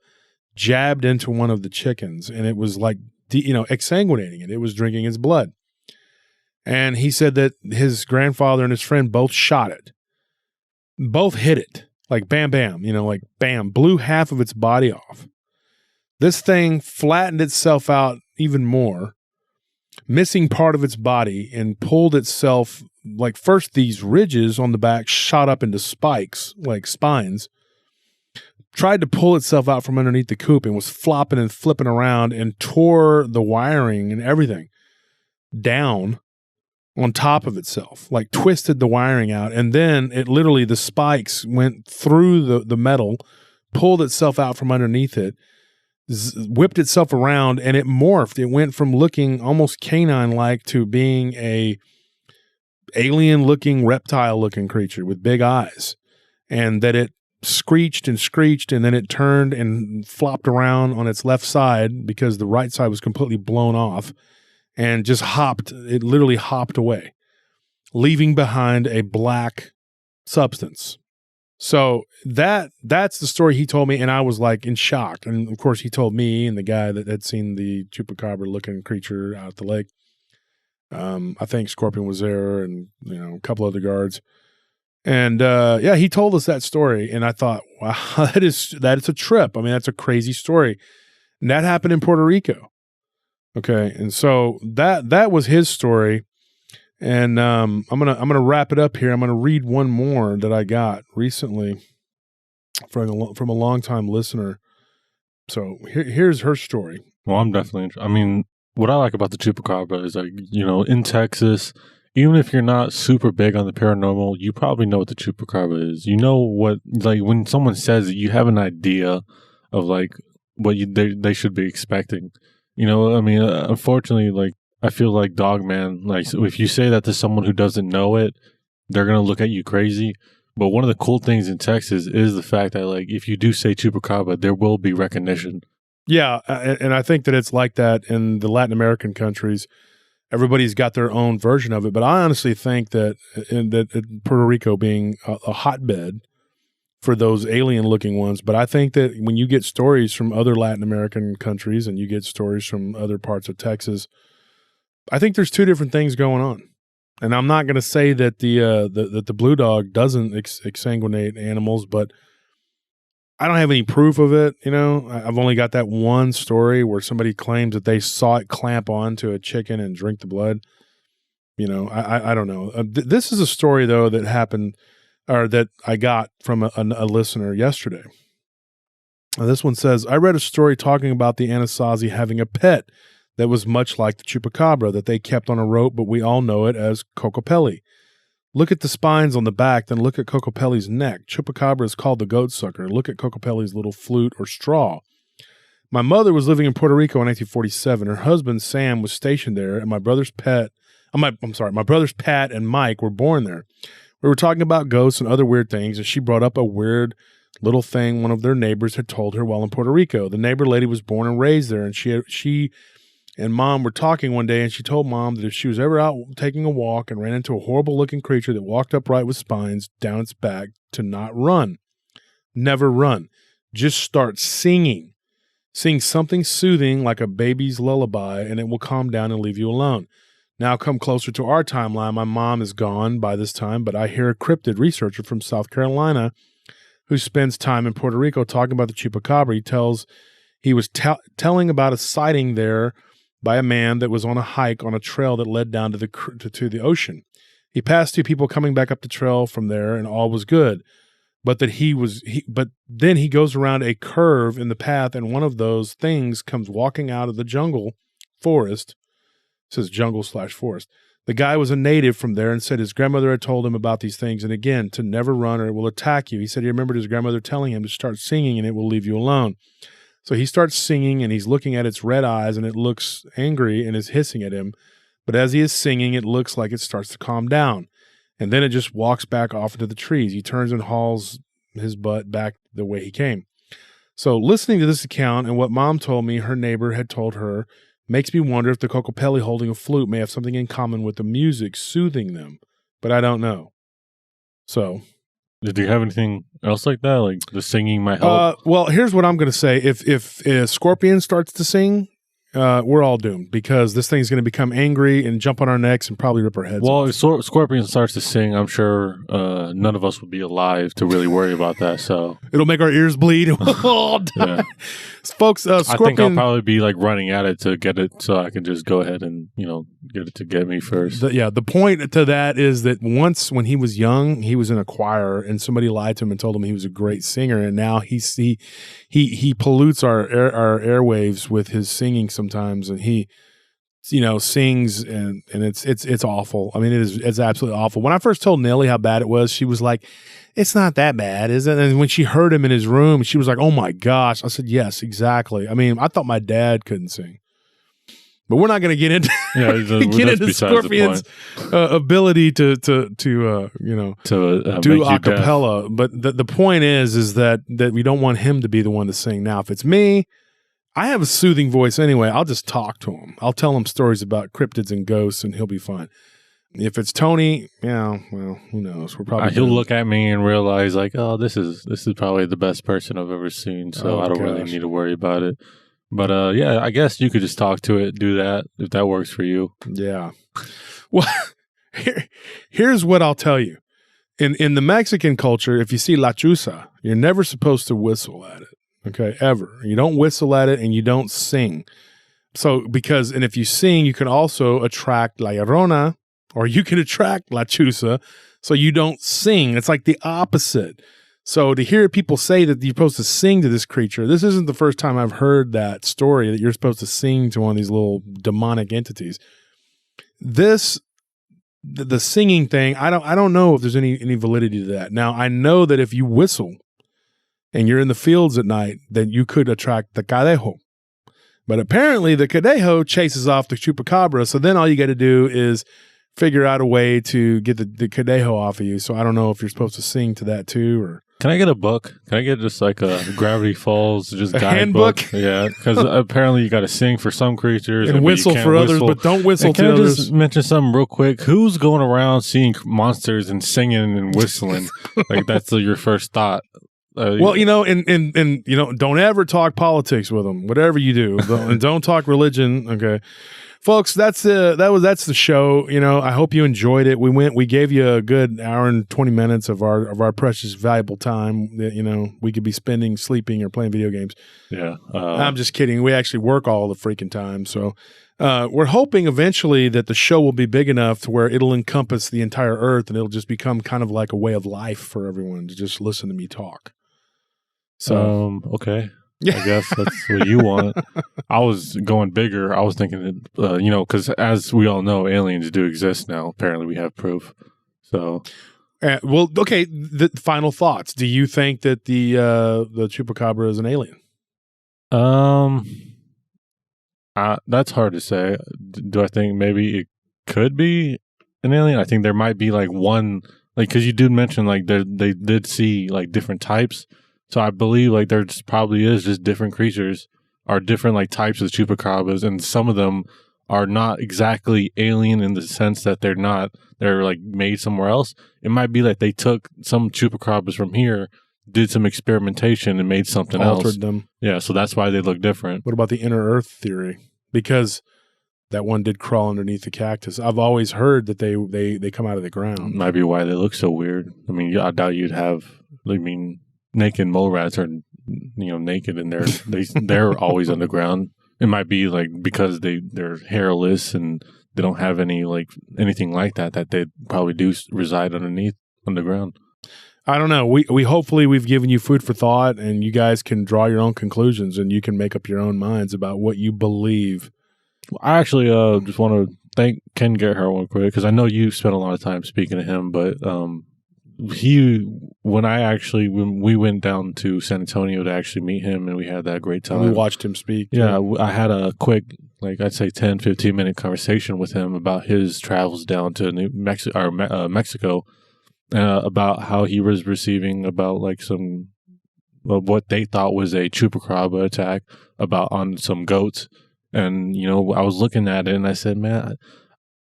Speaker 1: jabbed into one of the chickens, and it was like, exsanguinating it. It was drinking its blood. And he said that his grandfather and his friend both shot it. Both hit it. Like bam, bam, like bam, blew half of its body off. This thing flattened itself out even more, missing part of its body, and pulled itself, like first these ridges on the back shot up into spikes, like spines, tried to pull itself out from underneath the coop and was flopping and flipping around and tore the wiring and everything down on top of itself, like twisted the wiring out. And then it literally, the spikes went through the metal, pulled itself out from underneath it, whipped itself around, and it morphed. It went from looking almost canine-like to being a alien-looking, reptile-looking creature with big eyes. And that it screeched, and then it turned and flopped around on its left side because the right side was completely blown off, and just hopped. It literally hopped away, leaving behind a black substance. So that's the story he told me, and I was like in shock. And of course, he told me and the guy that had seen the Chupacabra looking creature out at the lake. I think Scorpion was there, and a couple other guards. And he told us that story, and I thought, wow, that is a trip. I mean, that's a crazy story. And that happened in Puerto Rico. Okay, and so that was his story. And I'm gonna wrap it up here. I'm gonna read one more that I got recently from a longtime listener. So here's her story.
Speaker 2: Well, I'm definitely. I mean, what I like about the Chupacabra is, like, in Texas, even if you're not super big on the paranormal, you probably know what the Chupacabra is. You know what, like, when someone says it, you have an idea of like what they should be expecting. I mean, unfortunately, like, I feel like Dogman, like, so if you say that to someone who doesn't know it, they're going to look at you crazy. But one of the cool things in Texas is the fact that, like, if you do say Chupacabra, there will be recognition.
Speaker 1: Yeah, and I think that it's like that in the Latin American countries. Everybody's got their own version of it. But I honestly think that in Puerto Rico being a hotbed for those alien-looking ones, but I think that when you get stories from other Latin American countries and you get stories from other parts of Texas, I think there's two different things going on. And I'm not going to say that the blue dog doesn't exsanguinate animals, but I don't have any proof of it. I've only got that one story where somebody claims that they saw it clamp onto a chicken and drink the blood. I don't know. This is a story, though, that happened, or that I got from a listener yesterday. This one says, I read a story talking about the Anasazi having a pet that was much like the Chupacabra that they kept on a rope, but we all know it as Cocopelli. Look at the spines on the back, then look at Cocopelli's neck. Chupacabra is called the goat sucker. Look at Cocopelli's little flute or straw. My mother was living in Puerto Rico in 1947. Her husband, Sam, was stationed there, and my brothers Pat and Mike were born there. We were talking about ghosts and other weird things, and she brought up a weird little thing one of their neighbors had told her while in Puerto Rico. The neighbor lady was born and raised there, and she and Mom were talking one day, and she told Mom that if she was ever out taking a walk and ran into a horrible-looking creature that walked upright with spines down its back, to not run. Never run. Just start singing. Sing something soothing like a baby's lullaby, and it will calm down and leave you alone. Now come closer to our timeline. My mom is gone by this time, but I hear a cryptid researcher from South Carolina who spends time in Puerto Rico talking about the Chupacabra. He was telling about a sighting there by a man that was on a hike on a trail that led down to the ocean. He passed 2 people coming back up the trail from there, and all was good. But then he goes around a curve in the path, and one of those things comes walking out of the jungle forest. It says jungle/forest. The guy was a native from there and said his grandmother had told him about these things, and again, to never run or it will attack you. He said he remembered his grandmother telling him to start singing and it will leave you alone. So he starts singing, and he's looking at its red eyes, and it looks angry and is hissing at him. But as he is singing, it looks like it starts to calm down. And then it just walks back off into the trees. He turns and hauls his butt back the way he came. So listening to this account and what Mom told me her neighbor had told her makes me wonder if the Cocopelli holding a flute may have something in common with the music soothing them. But I don't know. So...
Speaker 2: Did you have anything else like that? Like the singing might help?
Speaker 1: Well, here's what I'm going to say. If a scorpion starts to sing, we're all doomed, because this thing's going to become angry and jump on our necks and probably rip our heads off.
Speaker 2: Well, if Scorpion starts to sing, I'm sure none of us would be alive to really worry about that. So
Speaker 1: it'll make our ears bleed.
Speaker 2: Yeah.
Speaker 1: Folks,
Speaker 2: Scorpion, I think I'll
Speaker 1: Scorpion...
Speaker 2: probably be like running at it to get it, so I can just go ahead and get it to get me first.
Speaker 1: The point to that is that once when he was young, he was in a choir, and somebody lied to him and told him he was a great singer, and now he pollutes our airwaves with his singing sometimes, and he sings and it's awful. I mean, it's absolutely awful. When I first told Nellie how bad it was, she was like, "It's not that bad, is it?" And when she heard him in his room, she was like, "Oh my gosh." I said, "Yes, exactly." I mean, I thought my dad couldn't sing. But we're not going to get into Scorpion's ability to do a cappella. But the point is that we don't want him to be the one to sing. Now, if it's me, I have a soothing voice anyway. I'll just talk to him. I'll tell him stories about cryptids and ghosts, and he'll be fine. If it's Tony, well, who knows? We're probably
Speaker 2: he'll look at me and realize like, oh, this is probably the best person I've ever seen. So I don't really need to worry about it. But yeah, I guess you could just talk to it, do that if that works for you.
Speaker 1: Yeah. Well, here's what I'll tell you. In the Mexican culture, if you see La Chusa, you're never supposed to whistle at it. Okay, ever. You don't whistle at it, and you don't sing. So and if you sing, you can also attract La Llorona, or you can attract La Chusa. So you don't sing. It's like the opposite. So to hear people say that you're supposed to sing to this creature, this isn't the first time I've heard that story, that you're supposed to sing to one of these little demonic entities. The singing thing, I don't know if there's any validity to that. Now, I know that if you whistle and you're in the fields at night, then you could attract the cadejo. But apparently the cadejo chases off the chupacabra, so then all you got to do is figure out a way to get the cadejo off of you. So I don't know if you're supposed to sing to that too, or...
Speaker 2: Can I get a book? Can I get just like a Gravity Falls just
Speaker 1: guidebook?
Speaker 2: Yeah, because apparently you got to sing for some creatures
Speaker 1: and whistle for others, but don't whistle to others. Can I just
Speaker 2: mention something real quick? Who's going around seeing monsters and singing and whistling? Like that's your first thought.
Speaker 1: Well, and don't ever talk politics with them. Whatever you do, and don't talk religion. Okay. Folks, that's the show. I hope you enjoyed it. We gave you a good hour and 20 minutes of our precious, valuable time that, we could be spending sleeping or playing video games.
Speaker 2: Yeah.
Speaker 1: I'm just kidding. We actually work all the freaking time. So we're hoping eventually that the show will be big enough to where it'll encompass the entire earth, and it'll just become kind of like a way of life for everyone to just listen to me talk. So,
Speaker 2: okay. I guess that's what you want. I was going bigger. I was thinking, because as we all know, aliens do exist now. Apparently, we have proof. So,
Speaker 1: well, okay. The final thoughts. Do you think that the chupacabra is an alien?
Speaker 2: That's hard to say. Do I think maybe it could be an alien? I think there might be like one, like because you did mention like they did see like different types. So I believe like there just probably is just different creatures or different like types of chupacabras, and some of them are not exactly alien in the sense that they're like made somewhere else. It might be like they took some chupacabras from here, did some experimentation and made something else.
Speaker 1: Altered them.
Speaker 2: Yeah, so that's why they look different.
Speaker 1: What about the inner Earth theory? Because that one did crawl underneath the cactus. I've always heard that they come out of the ground.
Speaker 2: Might be why they look so weird. I mean, I doubt you'd have. I mean, naked mole rats are, naked and they're always underground. It might be like because they're hairless and they don't have anything like that they probably do reside underground. I
Speaker 1: don't know. We hopefully we've given you food for thought, and you guys can draw your own conclusions and you can make up your own minds about what you believe.
Speaker 2: I actually just want to thank Ken Garrett real quick, because I know you spent a lot of time speaking to him, but when we went down to San Antonio to actually meet him, and we had that great time.
Speaker 1: And we watched him speak.
Speaker 2: Yeah, I had a quick, I'd say 10, 15-minute conversation with him about his travels down to Mexico, about how he was receiving about some of what they thought was a Chupacabra attack on some goats. And, I was looking at it and I said, man,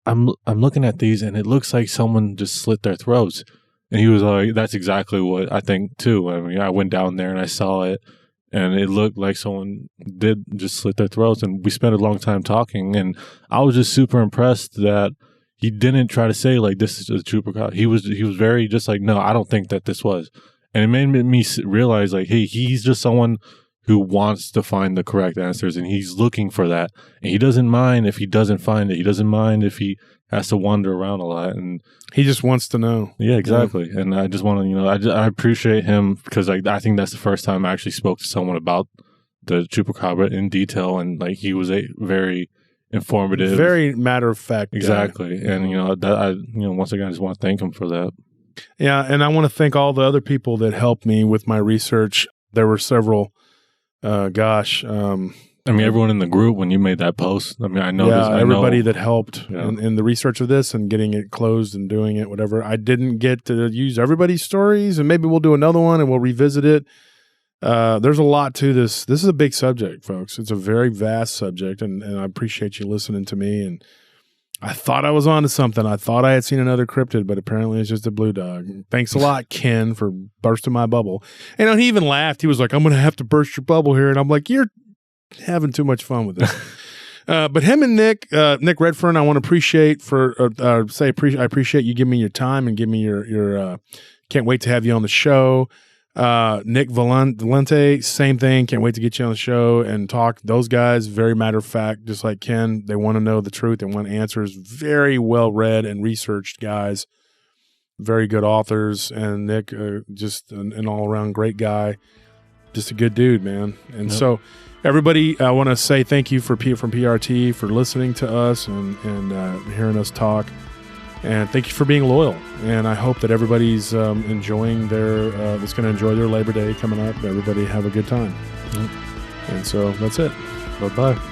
Speaker 2: I'm looking at these and it looks like someone just slit their throats. And he was like, that's exactly what I think too. I mean, I went down there and I saw it and it looked like someone did just slit their throats. And we spent a long time talking, and I was just super impressed that he didn't try to say this is a Chupacabra. He was very just no, I don't think that this was. And it made me realize hey, he's just someone who wants to find the correct answers, and he's looking for that. And he doesn't mind if he doesn't find it. He doesn't mind if he has to wander around a lot. And
Speaker 1: he just wants to know.
Speaker 2: Yeah, exactly. Yeah. And I just want to, I appreciate him, because I think that's the first time I actually spoke to someone about the Chupacabra in detail, and he was a very informative,
Speaker 1: very matter of fact.
Speaker 2: Exactly. Guy. And once again, I just want to thank him for that.
Speaker 1: Yeah, and I want to thank all the other people that helped me with my research. There were several.
Speaker 2: Everyone in the group, when you made that post, I know.
Speaker 1: Yeah, everybody that helped in the research of this and getting it closed and doing it, whatever. I didn't get to use everybody's stories, and maybe we'll do another one and we'll revisit it. There's a lot to this. This is a big subject, folks. It's a very vast subject, and I appreciate you listening to me. And I thought I was onto something. I thought I had seen another cryptid, but apparently it's just a blue dog. Thanks a lot, Ken, for bursting my bubble. And he even laughed. He was like, I'm going to have to burst your bubble here. And I'm like, you're having too much fun with this. But him and Nick Redfern, I want to appreciate I appreciate you giving me your time and giving me your can't wait to have you on the show. Nick Valente, same thing. Can't wait to get you on the show and talk. Those guys, very matter of fact, just like Ken, they want to know the truth. They want answers. Very well read and researched guys. Very good authors. And Nick, just an all around great guy. Just a good dude, man. And so everybody, I want to say thank you from PRT for listening to us and hearing us talk. And thank you for being loyal. And I hope that everybody's enjoying that's going to enjoy their Labor Day coming up. Everybody have a good time. And so that's it.
Speaker 2: Bye-bye.